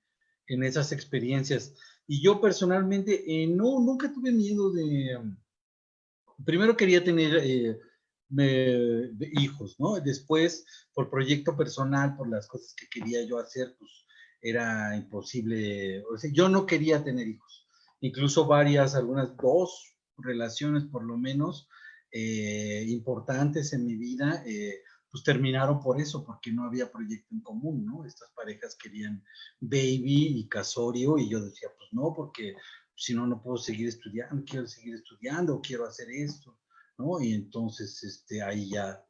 esas experiencias. Y yo personalmente, nunca tuve miedo primero quería tener hijos, ¿no? Después, por proyecto personal, por las cosas que quería yo hacer, pues era imposible, o sea, yo no quería tener hijos. Incluso algunas 2 relaciones por lo menos importantes en mi vida, pues terminaron por eso, porque no había proyecto en común, ¿no? Estas parejas querían baby y casorio, y yo decía, pues no, porque si no, no puedo seguir estudiando, quiero seguir estudiando, quiero hacer esto, ¿no? Y entonces, ahí ya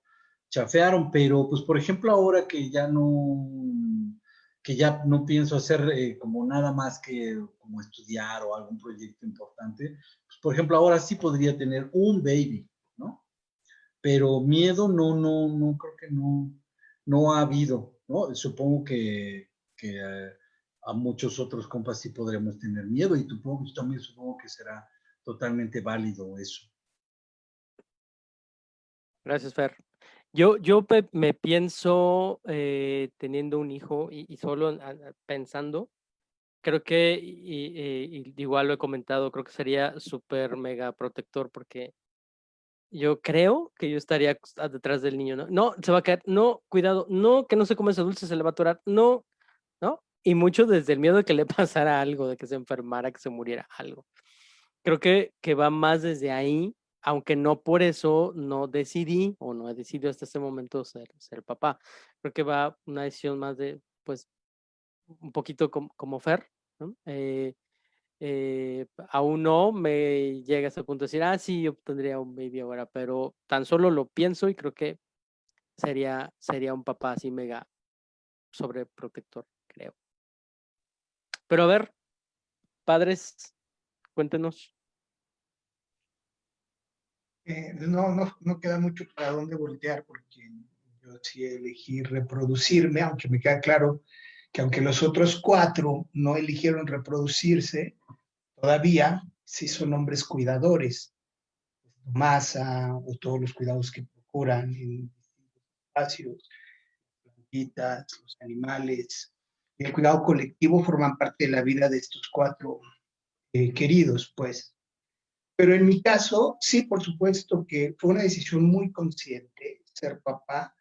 chafearon, pero pues por ejemplo ahora que ya no pienso hacer como nada más que como estudiar o algún proyecto importante, pues por ejemplo ahora sí podría tener un baby, ¿no? Pero miedo no, creo que no ha habido, ¿no? Supongo que a muchos otros compas sí podremos tener miedo y tú también supongo que será totalmente válido eso. Gracias, Fer. Yo me pienso teniendo un hijo y solo pensando, creo que, y igual lo he comentado, creo que sería súper mega protector porque yo creo que yo estaría detrás del niño, ¿no? No, se va a caer, no, cuidado, no, que no se come ese dulce, se le va a atorar, no, ¿no? Y mucho desde el miedo de que le pasara algo, de que se enfermara, que se muriera algo. Creo que va más desde ahí, aunque no por eso no decidí o no he decidido hasta este momento ser papá. Creo que va una decisión más de, pues, un poquito como Fer, ¿no? Aún no me llega a ese punto de decir, sí, yo tendría un baby ahora, pero tan solo lo pienso y creo que sería un papá así mega sobreprotector, creo. Pero a ver, padres, cuéntenos. No queda mucho para dónde voltear porque yo sí elegí reproducirme, aunque me queda claro que aunque los otros 4 no eligieron reproducirse, todavía sí son hombres cuidadores, masa o todos los cuidados que procuran en distintos espacios, plantitas, los animales, y el cuidado colectivo forman parte de la vida de estos 4 queridos, pues. Pero en mi caso, sí, por supuesto que fue una decisión muy consciente ser papá.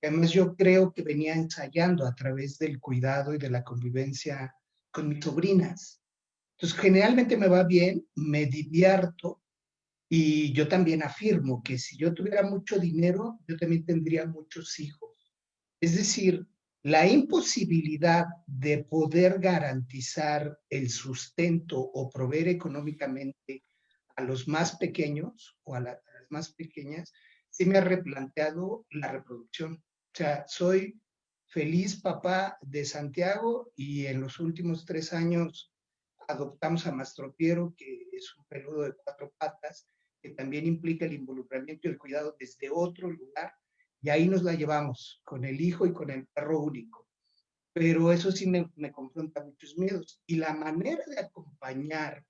Además, yo creo que venía ensayando a través del cuidado y de la convivencia con mis sobrinas. Entonces, generalmente me va bien, me divierto y yo también afirmo que si yo tuviera mucho dinero, yo también tendría muchos hijos. Es decir, la imposibilidad de poder garantizar el sustento o proveer económicamente a los más pequeños o a las más pequeñas, sí me ha replanteado la reproducción. O sea, soy feliz papá de Santiago y en los últimos 3 años adoptamos a Mastropiero, que es un peludo de 4 patas, que también implica el involucramiento y el cuidado desde otro lugar, y ahí nos la llevamos con el hijo y con el perro único. Pero eso sí me confronta muchos miedos. Y la manera de acompañar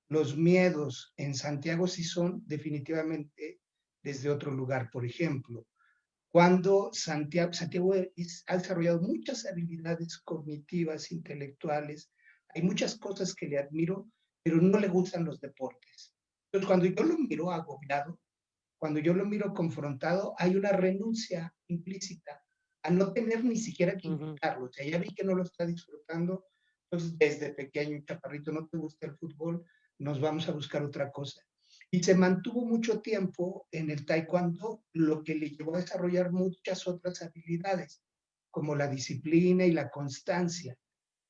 los miedos en Santiago sí son definitivamente desde otro lugar. Por ejemplo, cuando Santiago ha desarrollado muchas habilidades cognitivas, intelectuales, hay muchas cosas que le admiro, pero no le gustan los deportes. Entonces, cuando yo lo miro agobiado, cuando yo lo miro confrontado, hay una renuncia implícita a no tener ni siquiera que invitarlo. O sea, ya vi que no lo está disfrutando, entonces desde pequeño, chaparrito, no te gusta el fútbol, nos vamos a buscar otra cosa. Y se mantuvo mucho tiempo en el taekwondo, lo que le llevó a desarrollar muchas otras habilidades, como la disciplina y la constancia,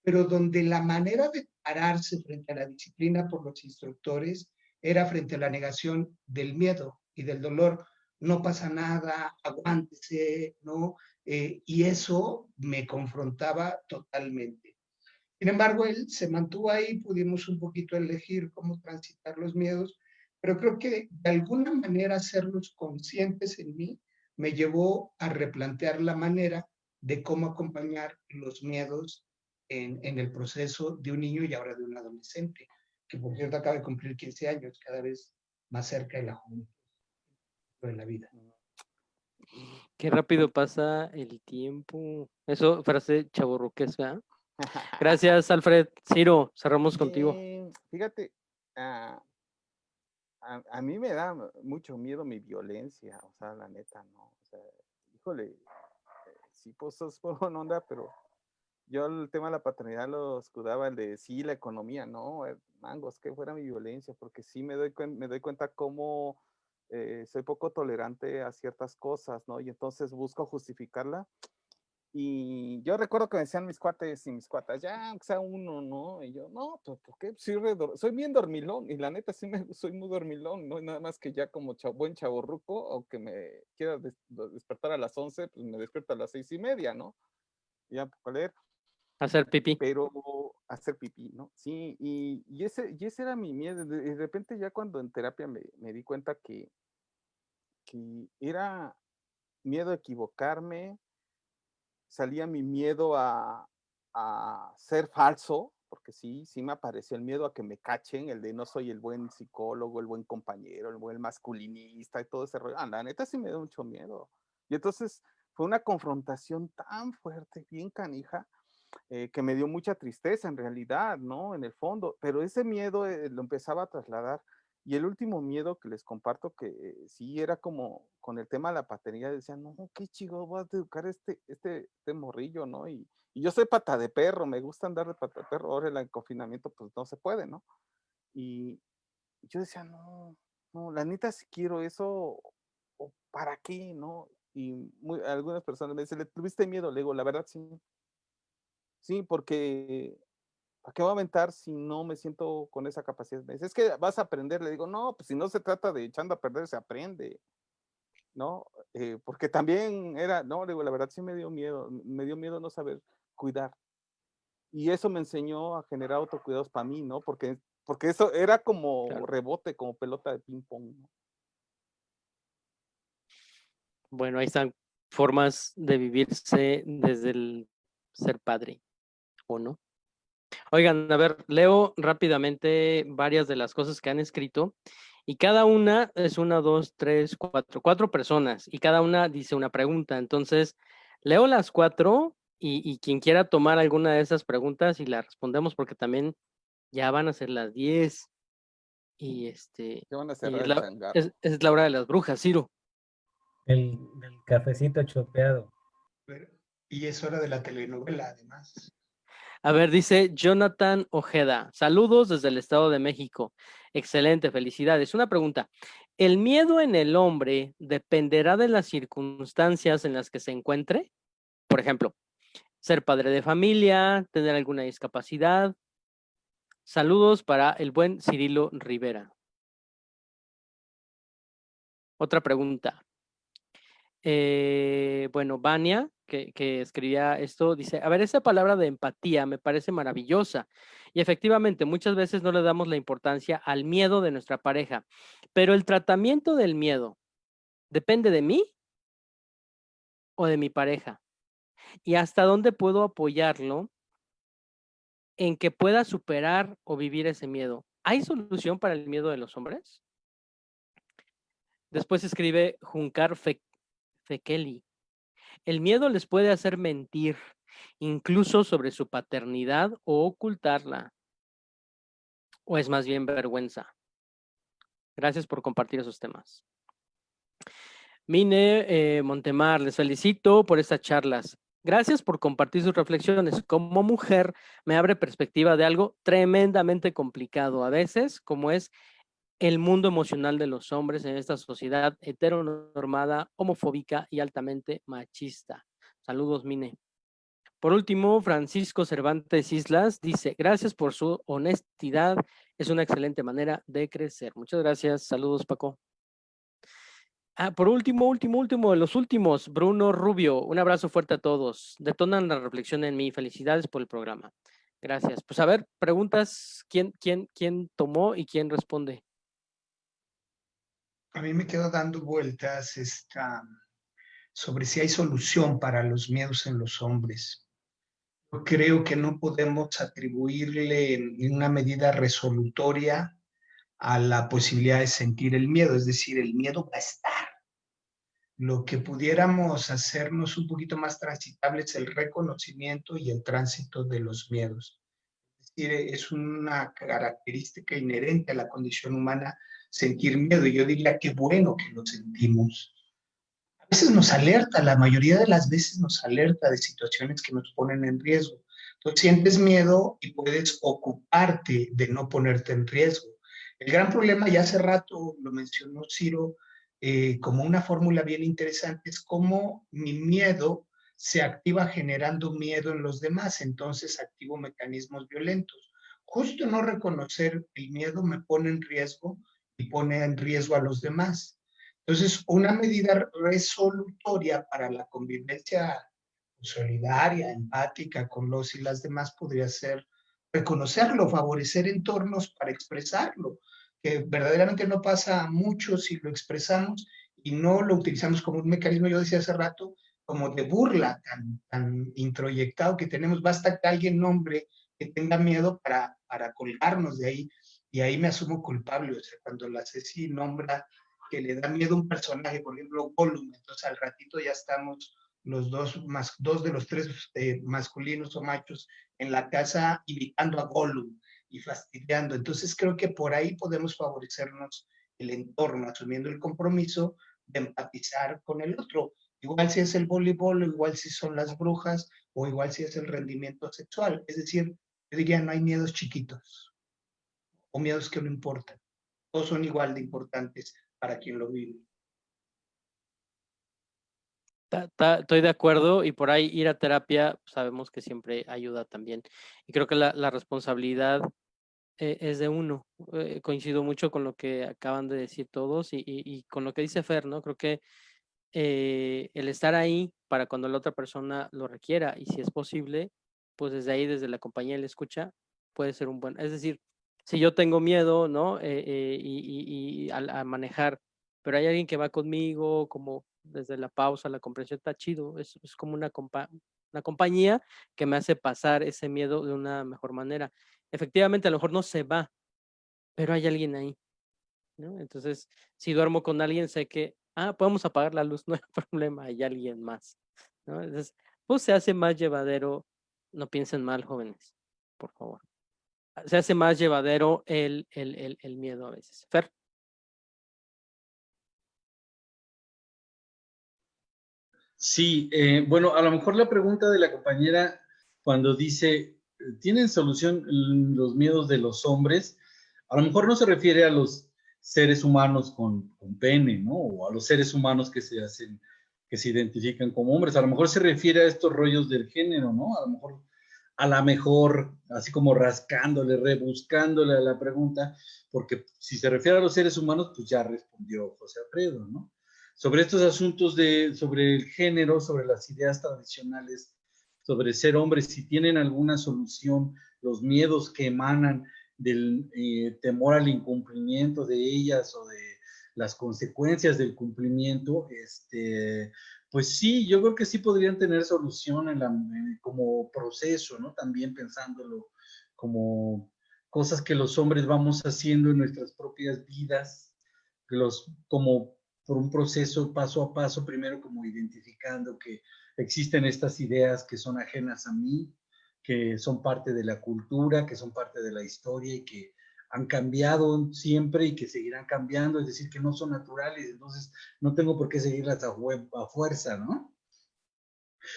pero donde la manera de pararse frente a la disciplina por los instructores era frente a la negación del miedo y del dolor. No pasa nada, aguántese, ¿no? Y eso me confrontaba totalmente. Sin embargo, él se mantuvo ahí, pudimos un poquito elegir cómo transitar los miedos, pero creo que de alguna manera hacerlos conscientes en mí me llevó a replantear la manera de cómo acompañar los miedos en el proceso de un niño y ahora de un adolescente, que por cierto acaba de cumplir 15 años, cada vez más cerca de la juventud de la vida. Qué rápido pasa el tiempo. Eso, frase chavorruquesca. Gracias, Alfred. Ciro, cerramos contigo. Fíjate, a mí me da mucho miedo mi violencia, o sea, la neta, ¿no? O sea, híjole, sí, pues sos por onda, pero yo el tema de la paternidad lo escudaba el de sí, la economía, ¿no? Mangos, que fuera mi violencia, porque sí me doy cuenta cómo soy poco tolerante a ciertas cosas, ¿no? Y entonces busco justificarla. Y yo recuerdo que me decían mis cuates y mis cuatas, ya, aunque sea uno, ¿no? Y yo, no, pues, ¿por qué? Soy bien dormilón, y la neta sí soy muy dormilón, ¿no? Y nada más que ya como buen chavorruco, o que me quiera despertar a las 11, pues me despierto a las 6:30, ¿no? Ya, para leer, Hacer pipí. pero hacer pipí, ¿no? Sí, y ese era mi miedo. De repente ya cuando en terapia me di cuenta que era miedo a equivocarme, salía mi miedo a ser falso, porque sí me apareció el miedo a que me cachen, el de no soy el buen psicólogo, el buen compañero, el buen masculinista y todo ese rollo. La neta sí me dio mucho miedo. Y entonces fue una confrontación tan fuerte, bien canija, que me dio mucha tristeza en realidad, ¿no? En el fondo, pero ese miedo lo empezaba a trasladar. Y el último miedo que les comparto, que sí era como con el tema de la paternidad, decían, no, qué chido, voy a educar este morrillo, ¿no? Y yo soy pata de perro, me gusta andar de pata de perro, ahora el confinamiento pues no se puede, ¿no? Y yo decía, no, no, la neta si quiero eso, o ¿para qué, no? Y algunas personas me dicen, ¿le tuviste miedo? Le digo, la verdad sí. Sí, porque ¿para qué voy a aventar si no me siento con esa capacidad? Me dice, es que vas a aprender. Le digo, no, pues si no se trata de echando a perder, se aprende, ¿no? Porque también era, no, le digo, la verdad sí me dio miedo no saber cuidar. Y eso me enseñó a generar autocuidados para mí, ¿no? Porque eso era como Claro. rebote, como pelota de ping pong, ¿no? Bueno, ahí están formas de vivirse desde el ser padre, ¿o no? Oigan, a ver, leo rápidamente varias de las cosas que han escrito y cada una es una, dos, tres, cuatro personas y cada una dice una pregunta. Entonces, leo las cuatro y quien quiera tomar alguna de esas preguntas y la respondemos porque también ya van a ser las 10 y Ya van a y cerrar el changarro. es la hora de las brujas, Ciro. El cafecito chopeado. Y es hora de la telenovela, además. A ver, dice Jonathan Ojeda. Saludos desde el Estado de México. Excelente, felicidades. Una pregunta. ¿El miedo en el hombre dependerá de las circunstancias en las que se encuentre? Por ejemplo, ser padre de familia, tener alguna discapacidad. Saludos para el buen Cirilo Rivera. Otra pregunta. Bueno, Vania, que escribía esto, dice, a ver, esa palabra de empatía me parece maravillosa y efectivamente muchas veces no le damos la importancia al miedo de nuestra pareja, pero el tratamiento del miedo depende de mí o de mi pareja y hasta dónde puedo apoyarlo en que pueda superar o vivir ese miedo. ¿Hay solución para el miedo de los hombres? Después escribe Juncar Fekeli. El miedo les puede hacer mentir, incluso sobre su paternidad o ocultarla, o es más bien vergüenza. Gracias por compartir esos temas. Mine Montemar, les felicito por estas charlas. Gracias por compartir sus reflexiones. Como mujer, me abre perspectiva de algo tremendamente complicado a veces, como es el mundo emocional de los hombres en esta sociedad heteronormada, homofóbica y altamente machista. Saludos, Mine. Por último, Francisco Cervantes Islas dice, gracias por su honestidad, es una excelente manera de crecer. Muchas gracias, saludos Paco. Por último de los últimos, Bruno Rubio, un abrazo fuerte a todos. Detonan la reflexión en mí, felicidades por el programa. Gracias. Pues a ver, preguntas, ¿quién tomó y quién responde? A mí me quedo dando vueltas sobre si hay solución para los miedos en los hombres. Yo creo que no podemos atribuirle en una medida resolutoria a la posibilidad de sentir el miedo, es decir, el miedo va a estar. Lo que pudiéramos hacernos un poquito más transitable es el reconocimiento y el tránsito de los miedos. Es decir, es una característica inherente a la condición humana sentir miedo, y yo diría que bueno que lo sentimos. A veces nos alerta, la mayoría de las veces nos alerta de situaciones que nos ponen en riesgo. Entonces sientes miedo y puedes ocuparte de no ponerte en riesgo. El gran problema, ya hace rato lo mencionó Ciro, como una fórmula bien interesante, es cómo mi miedo se activa generando miedo en los demás, entonces activo mecanismos violentos. Justo no reconocer el miedo me pone en riesgo y pone en riesgo a los demás. Entonces, una medida resolutoria para la convivencia solidaria, empática con los y las demás podría ser reconocerlo, favorecer entornos para expresarlo, que verdaderamente no pasa mucho si lo expresamos y no lo utilizamos como un mecanismo, yo decía hace rato, como de burla tan introyectado que tenemos. Basta que alguien nombre que tenga miedo para colgarnos de ahí, y ahí me asumo culpable. O sea, cuando la Ceci nombra que le da miedo a un personaje, por ejemplo, Gollum, entonces al ratito ya estamos los dos de los tres masculinos o machos en la casa imitando a Gollum y fastidiando. Entonces creo que por ahí podemos favorecernos el entorno, asumiendo el compromiso de empatizar con el otro. Igual si es el voleibol, igual si son las brujas, o igual si es el rendimiento sexual. Es decir, yo diría, no hay miedos chiquitos o miedos que no importan. Todos son igual de importantes para quien lo vive. Estoy de acuerdo, y por ahí ir a terapia sabemos que siempre ayuda también. Y creo que la responsabilidad es de uno. Coincido mucho con lo que acaban de decir todos y con lo que dice Fer, ¿no? Creo que el estar ahí para cuando la otra persona lo requiera, y si es posible, pues desde ahí, desde la compañía y la escucha, puede ser un buen. Es decir, si yo tengo miedo, ¿no? A manejar, pero hay alguien que va conmigo, como desde la pausa, la comprensión, está chido. Es como una compañía que me hace pasar ese miedo de una mejor manera. Efectivamente, a lo mejor no se va, pero hay alguien ahí, ¿no? Entonces, si duermo con alguien, sé que, podemos apagar la luz, no hay problema, hay alguien más, ¿no? Entonces, pues se hace más llevadero, no piensen mal, jóvenes, por favor. Se hace más llevadero el miedo a veces. Fer. Sí, bueno, a lo mejor la pregunta de la compañera cuando dice, ¿tienen solución los miedos de los hombres? A lo mejor no se refiere a los seres humanos con pene, ¿no? O a los seres humanos que se hacen, que se identifican como hombres. A lo mejor se refiere a estos rollos del género, ¿no? A lo mejor, así como rascándole, rebuscándole a la pregunta, porque si se refiere a los seres humanos, pues ya respondió José Alfredo, ¿no? Sobre estos asuntos sobre el género, sobre las ideas tradicionales, sobre ser hombres, si tienen alguna solución, los miedos que emanan del temor al incumplimiento de ellas o de las consecuencias del cumplimiento, pues sí, yo creo que sí podrían tener solución como proceso, ¿no? También pensándolo como cosas que los hombres vamos haciendo en nuestras propias vidas, como por un proceso paso a paso, primero como identificando que existen estas ideas que son ajenas a mí, que son parte de la cultura, que son parte de la historia y que han cambiado siempre y que seguirán cambiando, es decir, que no son naturales, entonces no tengo por qué seguirlas a fuerza, ¿no?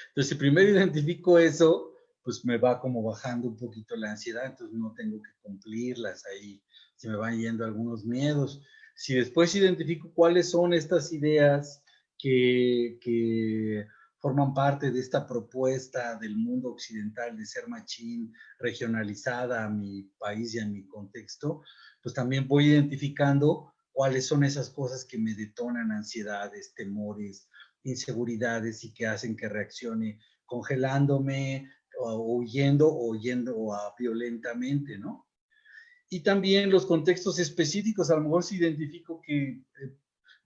Entonces, si primero identifico eso, pues me va como bajando un poquito la ansiedad, entonces no tengo que cumplirlas, ahí se me van yendo algunos miedos. Si después identifico cuáles son estas ideas que forman parte de esta propuesta del mundo occidental de ser machín regionalizada a mi país y a mi contexto, pues también voy identificando cuáles son esas cosas que me detonan ansiedades, temores, inseguridades y que hacen que reaccione congelándome o huyendo violentamente, ¿no? Y también los contextos específicos, a lo mejor si identifico que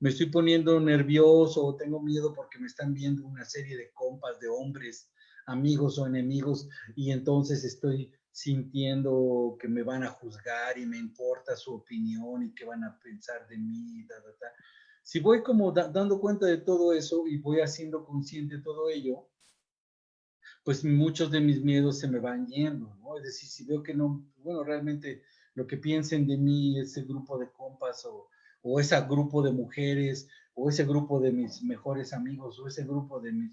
me estoy poniendo nervioso o tengo miedo porque me están viendo una serie de compas, de hombres, amigos o enemigos, y entonces estoy sintiendo que me van a juzgar y me importa su opinión y qué van a pensar de mí, Si voy como dando cuenta de todo eso y voy haciendo consciente de todo ello, pues muchos de mis miedos se me van yendo, ¿no? Es decir, si veo que no, bueno, realmente lo que piensen de mí, ese grupo de compas o ese grupo de mujeres o ese grupo de mis mejores amigos o ese grupo de mis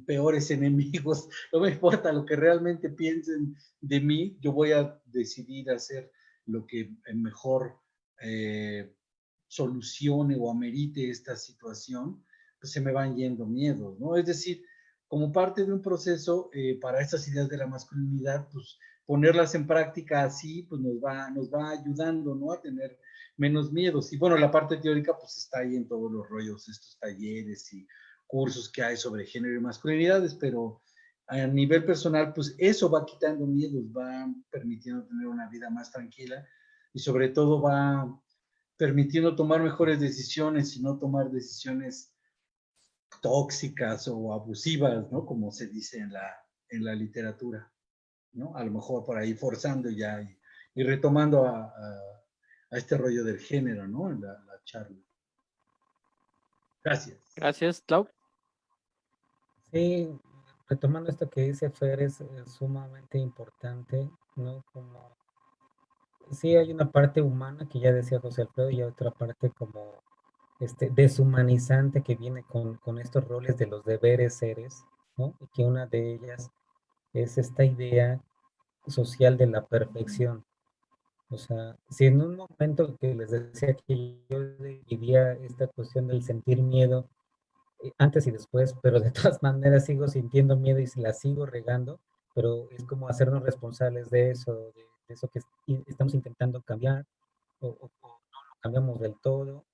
peores enemigos, no me importa lo que realmente piensen de mí, yo voy a decidir hacer lo que mejor solucione o amerite esta situación, pues se me van yendo miedos, ¿no? Es decir, como parte de un proceso para estas ideas de la masculinidad, pues ponerlas en práctica así, pues nos va ayudando, ¿no? A tener menos miedos. Y bueno, la parte teórica, pues está ahí en todos los rollos, estos talleres y cursos que hay sobre género y masculinidades, pero a nivel personal, pues eso va quitando miedos, va permitiendo tener una vida más tranquila y sobre todo va permitiendo tomar mejores decisiones y no tomar decisiones tóxicas o abusivas, ¿no? Como se dice en la literatura, ¿no? A lo mejor por ahí forzando ya y retomando a este rollo del género, ¿no? En la charla. Gracias. Gracias, Clau. Sí, retomando esto que dice Fer, es sumamente importante, ¿no? Como, sí hay una parte humana que ya decía José Alfredo y otra parte como deshumanizante que viene con estos roles de los deberes seres, ¿no? Y que una de ellas es esta idea social de la perfección. O sea, si en un momento que les decía que yo vivía esta cuestión del sentir miedo, antes y después, pero de todas maneras sigo sintiendo miedo y la sigo regando, pero es como hacernos responsables de eso que estamos intentando cambiar o no lo cambiamos del todo,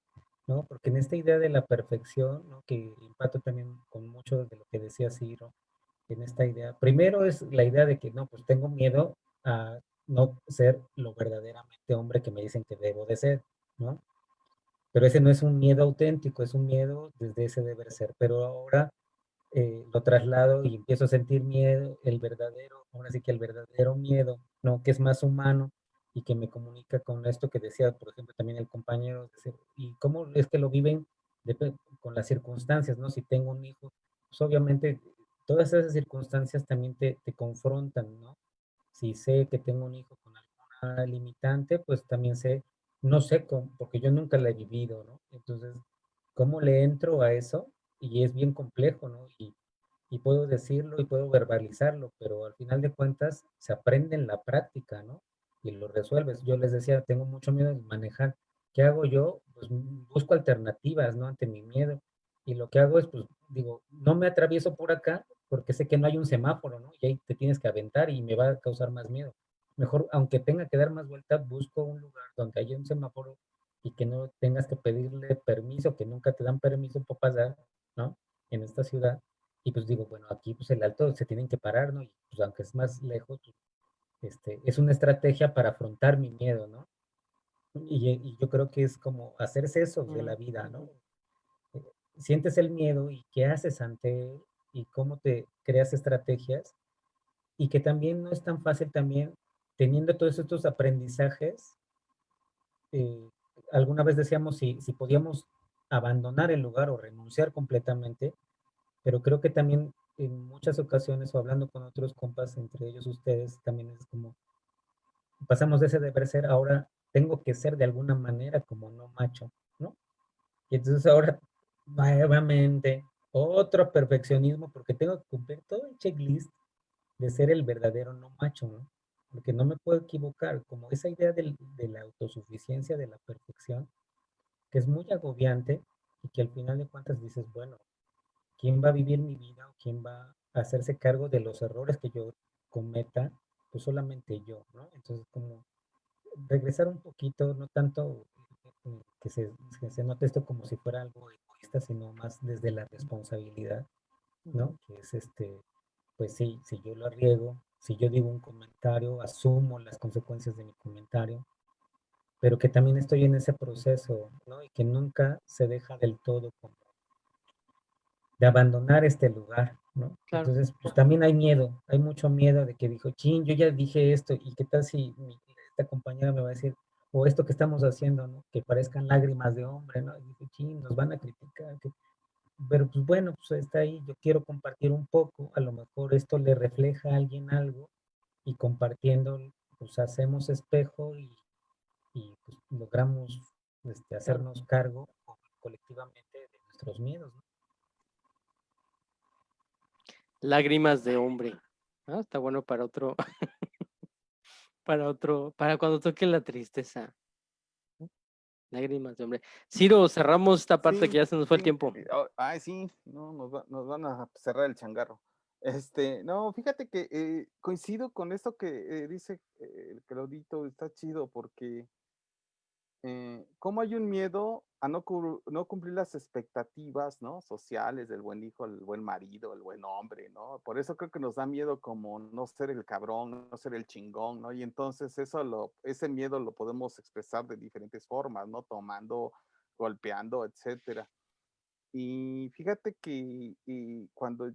¿no? Porque en esta idea de la perfección, ¿no? Que empato también con mucho de lo que decía Ciro, en esta idea, primero es la idea de que no, pues tengo miedo a no ser lo verdaderamente hombre que me dicen que debo de ser, ¿no? Pero ese no es un miedo auténtico, es un miedo desde ese deber ser. Pero ahora lo traslado y empiezo a sentir miedo, el verdadero, ahora sí que el verdadero miedo, ¿no? Que es más humano y que me comunica con esto que decía, por ejemplo, también el compañero, y cómo es que lo viven con las circunstancias, ¿no? Si tengo un hijo, pues obviamente todas esas circunstancias también te confrontan, ¿no? Si sé que tengo un hijo con alguna limitante, pues también sé, no sé cómo, porque yo nunca la he vivido, ¿no? Entonces, ¿cómo le entro a eso? Y es bien complejo, ¿no? Y puedo decirlo y puedo verbalizarlo, pero al final de cuentas se aprende en la práctica, ¿no? Y lo resuelves. Yo les decía, tengo mucho miedo de manejar. ¿Qué hago yo? Pues busco alternativas, ¿no? Ante mi miedo. Y lo que hago es, pues, digo, no me atravieso por acá porque sé que no hay un semáforo, ¿no? Y ahí te tienes que aventar y me va a causar más miedo. Mejor, aunque tenga que dar más vueltas, busco un lugar donde haya un semáforo y que no tengas que pedirle permiso, que nunca te dan permiso para pasar, ¿no? En esta ciudad. Y pues digo, bueno, aquí pues el alto se tienen que parar, ¿no? Y pues aunque es más lejos, pues, es una estrategia para afrontar mi miedo, ¿no? Y yo creo que es como hacerse eso de la vida, ¿no? Eh, Sientes el miedo y qué haces ante él y cómo te creas estrategias y que también no es tan fácil también teniendo todos estos aprendizajes. eh, Alguna vez decíamos si podíamos abandonar el lugar o renunciar completamente, pero creo que también en muchas ocasiones o hablando con otros compas, entre ellos ustedes, también es como pasamos de ese deber ser, ahora tengo que ser de alguna manera como no macho, ¿no? Y entonces ahora nuevamente otro perfeccionismo porque tengo que cumplir todo el checklist de ser el verdadero no macho, ¿no? Porque no me puedo equivocar, como esa idea de la autosuficiencia, de la perfección, que es muy agobiante y que al final de cuentas dices, bueno, ¿quién va a vivir mi vida o quién va a hacerse cargo de los errores que yo cometa? Pues solamente yo, ¿no? Entonces, como regresar un poquito, no tanto que se note esto como si fuera algo egoísta, sino más desde la responsabilidad, ¿no? Que es pues sí, si yo lo riego, si yo digo un comentario, asumo las consecuencias de mi comentario, pero que también estoy en ese proceso, ¿no? Y que nunca se deja del todo como de abandonar este lugar, ¿no? Claro. Entonces, pues también hay miedo, hay mucho miedo de que dijo, chin, yo ya dije esto, y qué tal si esta compañera me va a decir, o esto que estamos haciendo, ¿no? Que parezcan lágrimas de hombre, ¿no? Y dije, chin, nos van a criticar, pero pues bueno, pues está ahí, yo quiero compartir un poco, a lo mejor esto le refleja a alguien algo, y compartiendo, pues hacemos espejo y pues logramos Claro. hacernos cargo colectivamente de nuestros miedos, ¿no? Lágrimas de hombre. Ah, está bueno para otro, para cuando toque la tristeza. Lágrimas de hombre. Ciro, cerramos esta parte Sí, que ya se nos fue el sí, tiempo. ay, sí, no, nos van a cerrar el changarro. No, fíjate que coincido con esto que dice el Claudito, está chido porque cómo hay un miedo a no cumplir las expectativas, ¿no? Sociales del buen hijo, el buen marido, el buen hombre, ¿no? Por eso creo que nos da miedo como no ser el cabrón, no ser el chingón, ¿no? Y entonces ese miedo lo podemos expresar de diferentes formas, ¿no? Tomando, golpeando, etcétera. Y fíjate que cuando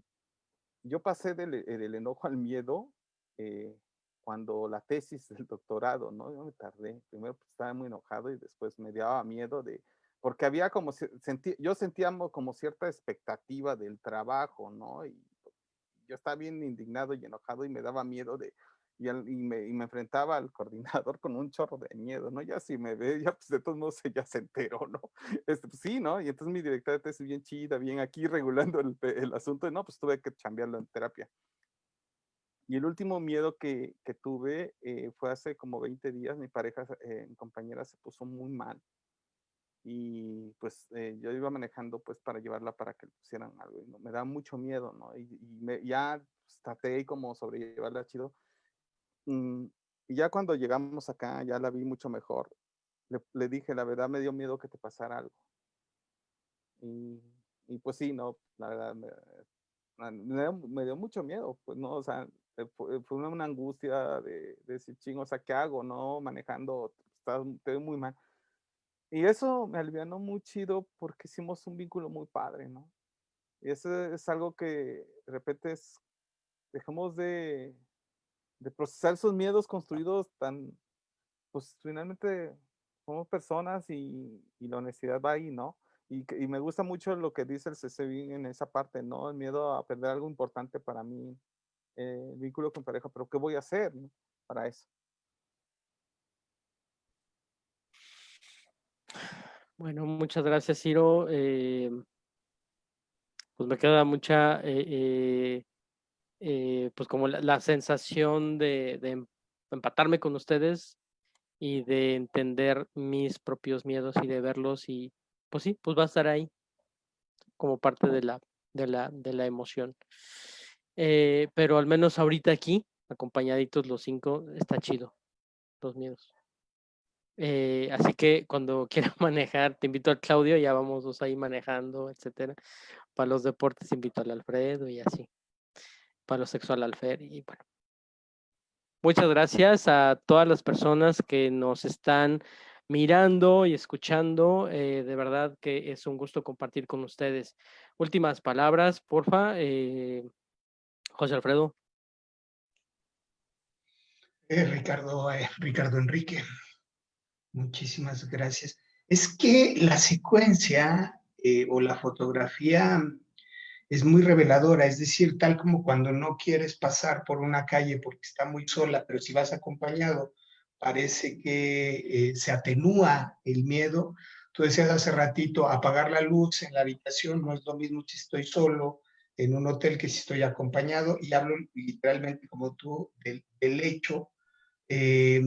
yo pasé del enojo al miedo, eh, cuando la tesis del doctorado, ¿no? Yo me tardé, primero pues, estaba muy enojado y después me daba miedo porque había como, yo sentía como cierta expectativa del trabajo, ¿no? Y yo estaba bien indignado y enojado y me daba miedo y me enfrentaba al coordinador con un chorro de miedo, ¿no? Ya si me ve, ya pues de todos modos ya se enteró, ¿no? Pues sí, ¿no? Y entonces mi directora de tesis bien chida, bien aquí regulando el asunto, y no, pues tuve que cambiarlo en terapia. Y el último miedo que tuve fue hace como 20 días, mi compañera se puso muy mal y pues yo iba manejando pues para llevarla para que le pusieran algo y no, me da mucho miedo, ¿no? Ya pues, traté como sobrellevarla chido. Mm, y ya cuando llegamos acá, ya la vi mucho mejor. Le dije, la verdad me dio miedo que te pasara algo. Y, y pues sí, no, la verdad me dio mucho miedo, pues no, o sea, fue una angustia de decir, ching, o sea, ¿qué hago, no? Manejando, te veo muy mal. Y eso me alivianó muy chido porque hicimos un vínculo muy padre, ¿no? Y eso es algo que de repente dejamos de procesar esos miedos construidos pues finalmente somos personas y la honestidad va ahí, ¿no? Y me gusta mucho lo que dice el CCB en esa parte, ¿no? El miedo a perder algo importante para mí, el vínculo con pareja, pero ¿qué voy a hacer, ¿no? Para eso? Bueno, muchas gracias, Ciro. Pues me queda mucha, pues como la sensación de empatarme con ustedes y de entender mis propios miedos y de verlos y pues sí, pues va a estar ahí como parte de la emoción. Pero al menos ahorita aquí, acompañaditos los 5, está chido, los miedos. Así que cuando quieras manejar, te invito al Claudio, ya vamos dos ahí manejando, etcétera. Para los deportes invito al Alfredo y así. Para lo sexual al Fer y bueno. Muchas gracias a todas las personas que nos están mirando y escuchando. De verdad que es un gusto compartir con ustedes. Últimas palabras, porfa, José Alfredo. Ricardo Enrique, muchísimas gracias. Es que la secuencia o la fotografía es muy reveladora, es decir, tal como cuando no quieres pasar por una calle porque está muy sola, pero si vas acompañado, parece que se atenúa el miedo. Tú decías hace ratito, apagar la luz en la habitación no es lo mismo si estoy solo en un hotel que si estoy acompañado, y hablo literalmente como tú del hecho. Eh,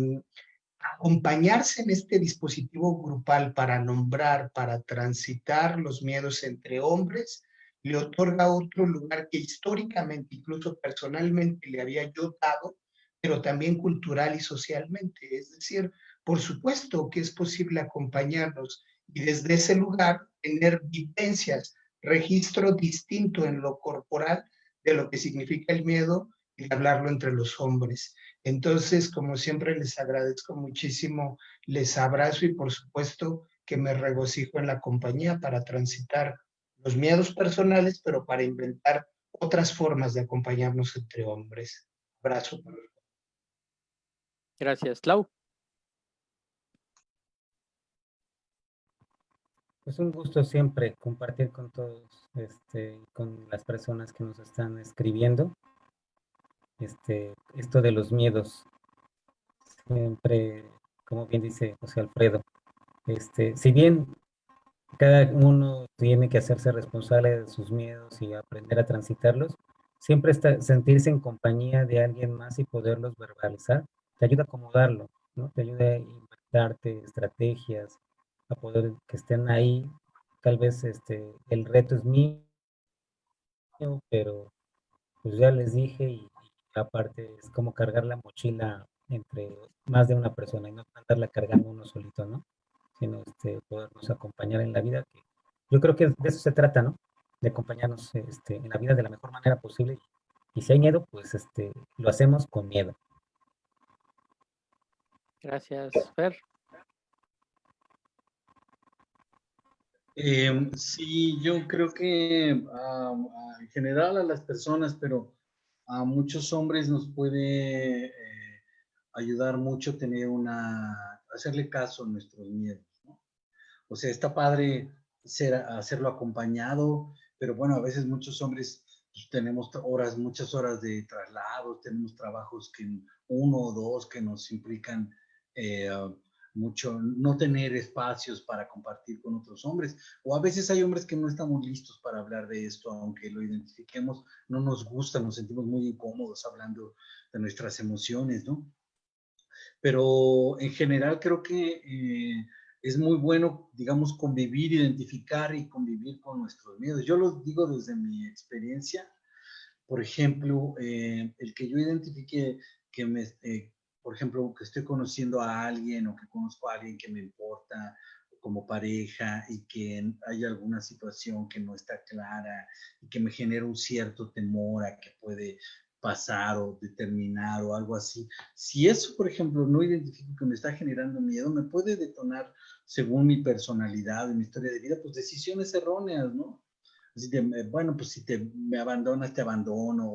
Acompañarse en este dispositivo grupal para nombrar, para transitar los miedos entre hombres, le otorga otro lugar que históricamente, incluso personalmente, le había yo dado, pero también cultural y socialmente. Es decir, por supuesto que es posible acompañarnos y desde ese lugar tener vivencias, registro distinto en lo corporal de lo que significa el miedo y hablarlo entre los hombres. Entonces, como siempre, les agradezco muchísimo, les abrazo y por supuesto que me regocijo en la compañía para transitar los miedos personales, pero para inventar otras formas de acompañarnos entre hombres. Abrazo. Gracias, Clau. Pues un gusto siempre compartir con todos, con las personas que nos están escribiendo, esto de los miedos, siempre, como bien dice José Alfredo, si bien cada uno tiene que hacerse responsable de sus miedos y aprender a transitarlos, siempre sentirse en compañía de alguien más y poderlos verbalizar, te ayuda a acomodarlo, ¿no? Te ayuda a inventarte estrategias, a poder que estén ahí. Tal vez el reto es mío, pero pues ya les dije y aparte es como cargar la mochila entre más de una persona y no andarla cargando uno solito, ¿no? Sino podernos acompañar en la vida, que yo creo que de eso se trata, ¿no? De acompañarnos en la vida de la mejor manera posible. Y si hay miedo, pues lo hacemos con miedo. Gracias, Fer. Sí, yo creo que en general a las personas, pero a muchos hombres nos puede ayudar mucho hacerle caso a nuestros miedos, ¿no? O sea, está padre hacerlo acompañado, pero bueno, a veces muchos hombres pues, tenemos muchas horas de traslados, tenemos trabajos uno o dos que nos implican eh, mucho no tener espacios para compartir con otros hombres. O a veces hay hombres que no estamos listos para hablar de esto, aunque lo identifiquemos, no nos gusta, nos sentimos muy incómodos hablando de nuestras emociones, ¿no? Pero en general creo que es muy bueno, digamos, convivir, identificar y convivir con nuestros miedos. Yo lo digo desde mi experiencia. Por ejemplo, el que yo identifique por ejemplo, que estoy conociendo a alguien o que conozco a alguien que me importa como pareja y que hay alguna situación que no está clara y que me genera un cierto temor a que puede pasar o determinar o algo así. Si eso, por ejemplo, no identifico que me está generando miedo, me puede detonar, según mi personalidad y mi historia de vida, pues decisiones erróneas, ¿no? Así de, bueno, pues si me abandonas, te abandono,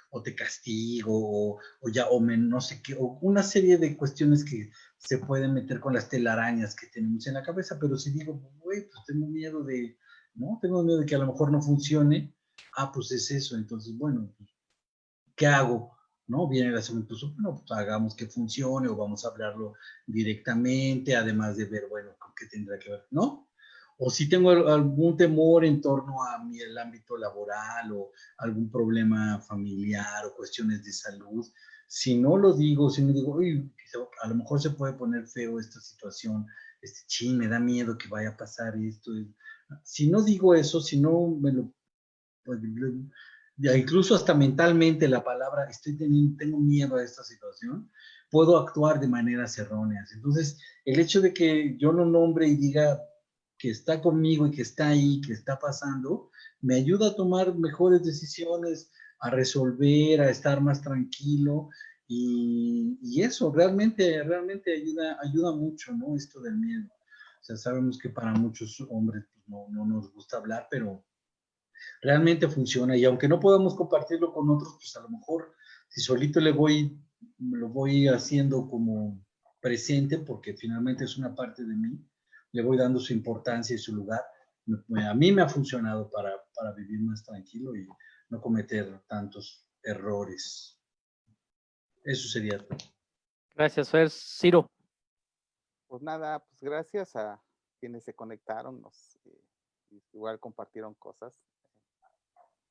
o te castigo, no sé qué, o una serie de cuestiones que se pueden meter con las telarañas que tenemos en la cabeza, pero si digo, güey, pues tengo miedo ¿no? Tengo miedo de que a lo mejor no funcione, pues es eso, entonces, bueno, ¿qué hago? ¿No? Viene el asunto, bueno, pues hagamos que funcione o vamos a hablarlo directamente, además de ver, bueno, con qué tendrá que ver, ¿no? O si tengo algún temor en torno a el ámbito laboral o algún problema familiar o cuestiones de salud, si no lo digo, si no digo, uy, a lo mejor se puede poner feo esta situación, me da miedo que vaya a pasar esto. Si no digo eso, si no me lo pues, incluso hasta mentalmente la palabra tengo miedo a esta situación, puedo actuar de maneras erróneas. Entonces, el hecho de que yo lo nombre y diga que está conmigo y que está ahí, que está pasando, me ayuda a tomar mejores decisiones, a resolver, a estar más tranquilo y eso realmente ayuda mucho, ¿no? Esto del miedo. O sea, sabemos que para muchos hombres pues, no nos gusta hablar, pero realmente funciona y aunque no podamos compartirlo con otros, pues a lo mejor si solito lo voy haciendo como presente porque finalmente es una parte de mí, le voy dando su importancia y su lugar. A mí me ha funcionado para vivir más tranquilo y no cometer tantos errores. Eso sería todo. Gracias, Fer. Ciro. Pues nada, pues gracias a quienes se conectaron, igual compartieron cosas,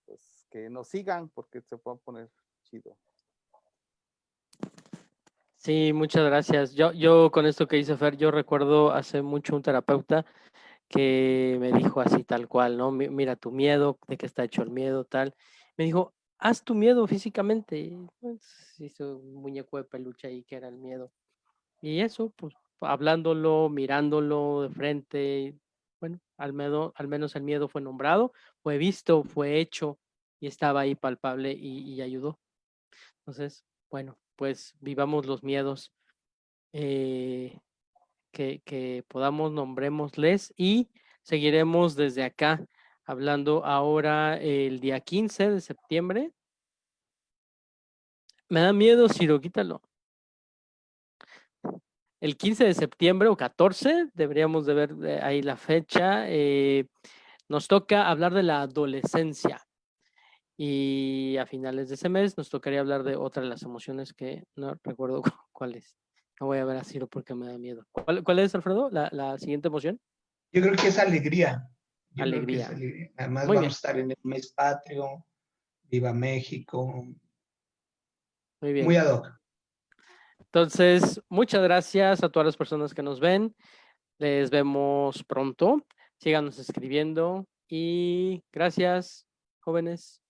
pues que nos sigan porque se puede poner chido. Sí, muchas gracias. Yo con esto que dice Fer, yo recuerdo hace mucho un terapeuta que me dijo así tal cual, ¿no? Mira tu miedo, de qué está hecho el miedo, tal. Me dijo, haz tu miedo físicamente. Y, pues, hizo un muñeco de peluche ahí que era el miedo. Y eso, pues, hablándolo, mirándolo de frente, bueno, al menos el miedo fue nombrado, fue visto, fue hecho y estaba ahí palpable y ayudó. Entonces, bueno, pues vivamos los miedos que podamos, nombrémosles y seguiremos desde acá hablando ahora el día 15 de septiembre. Me da miedo, Ciro, quítalo. El 15 de septiembre o 14, deberíamos de ver ahí la fecha, nos toca hablar de la adolescencia. Y a finales de ese mes nos tocaría hablar de otra de las emociones que no recuerdo cuál es. No voy a ver a Ciro porque me da miedo. ¿Cuál es, Alfredo, la siguiente emoción? Yo creo que es alegría. Yo creo que es Alegría. alegría. Además, Muy vamos bien, a estar en el mes patrio. Viva México. muy bien. Muy ad hoc. Entonces, muchas gracias a todas las personas que nos ven. Les vemos pronto. Síganos escribiendo y gracias, jóvenes.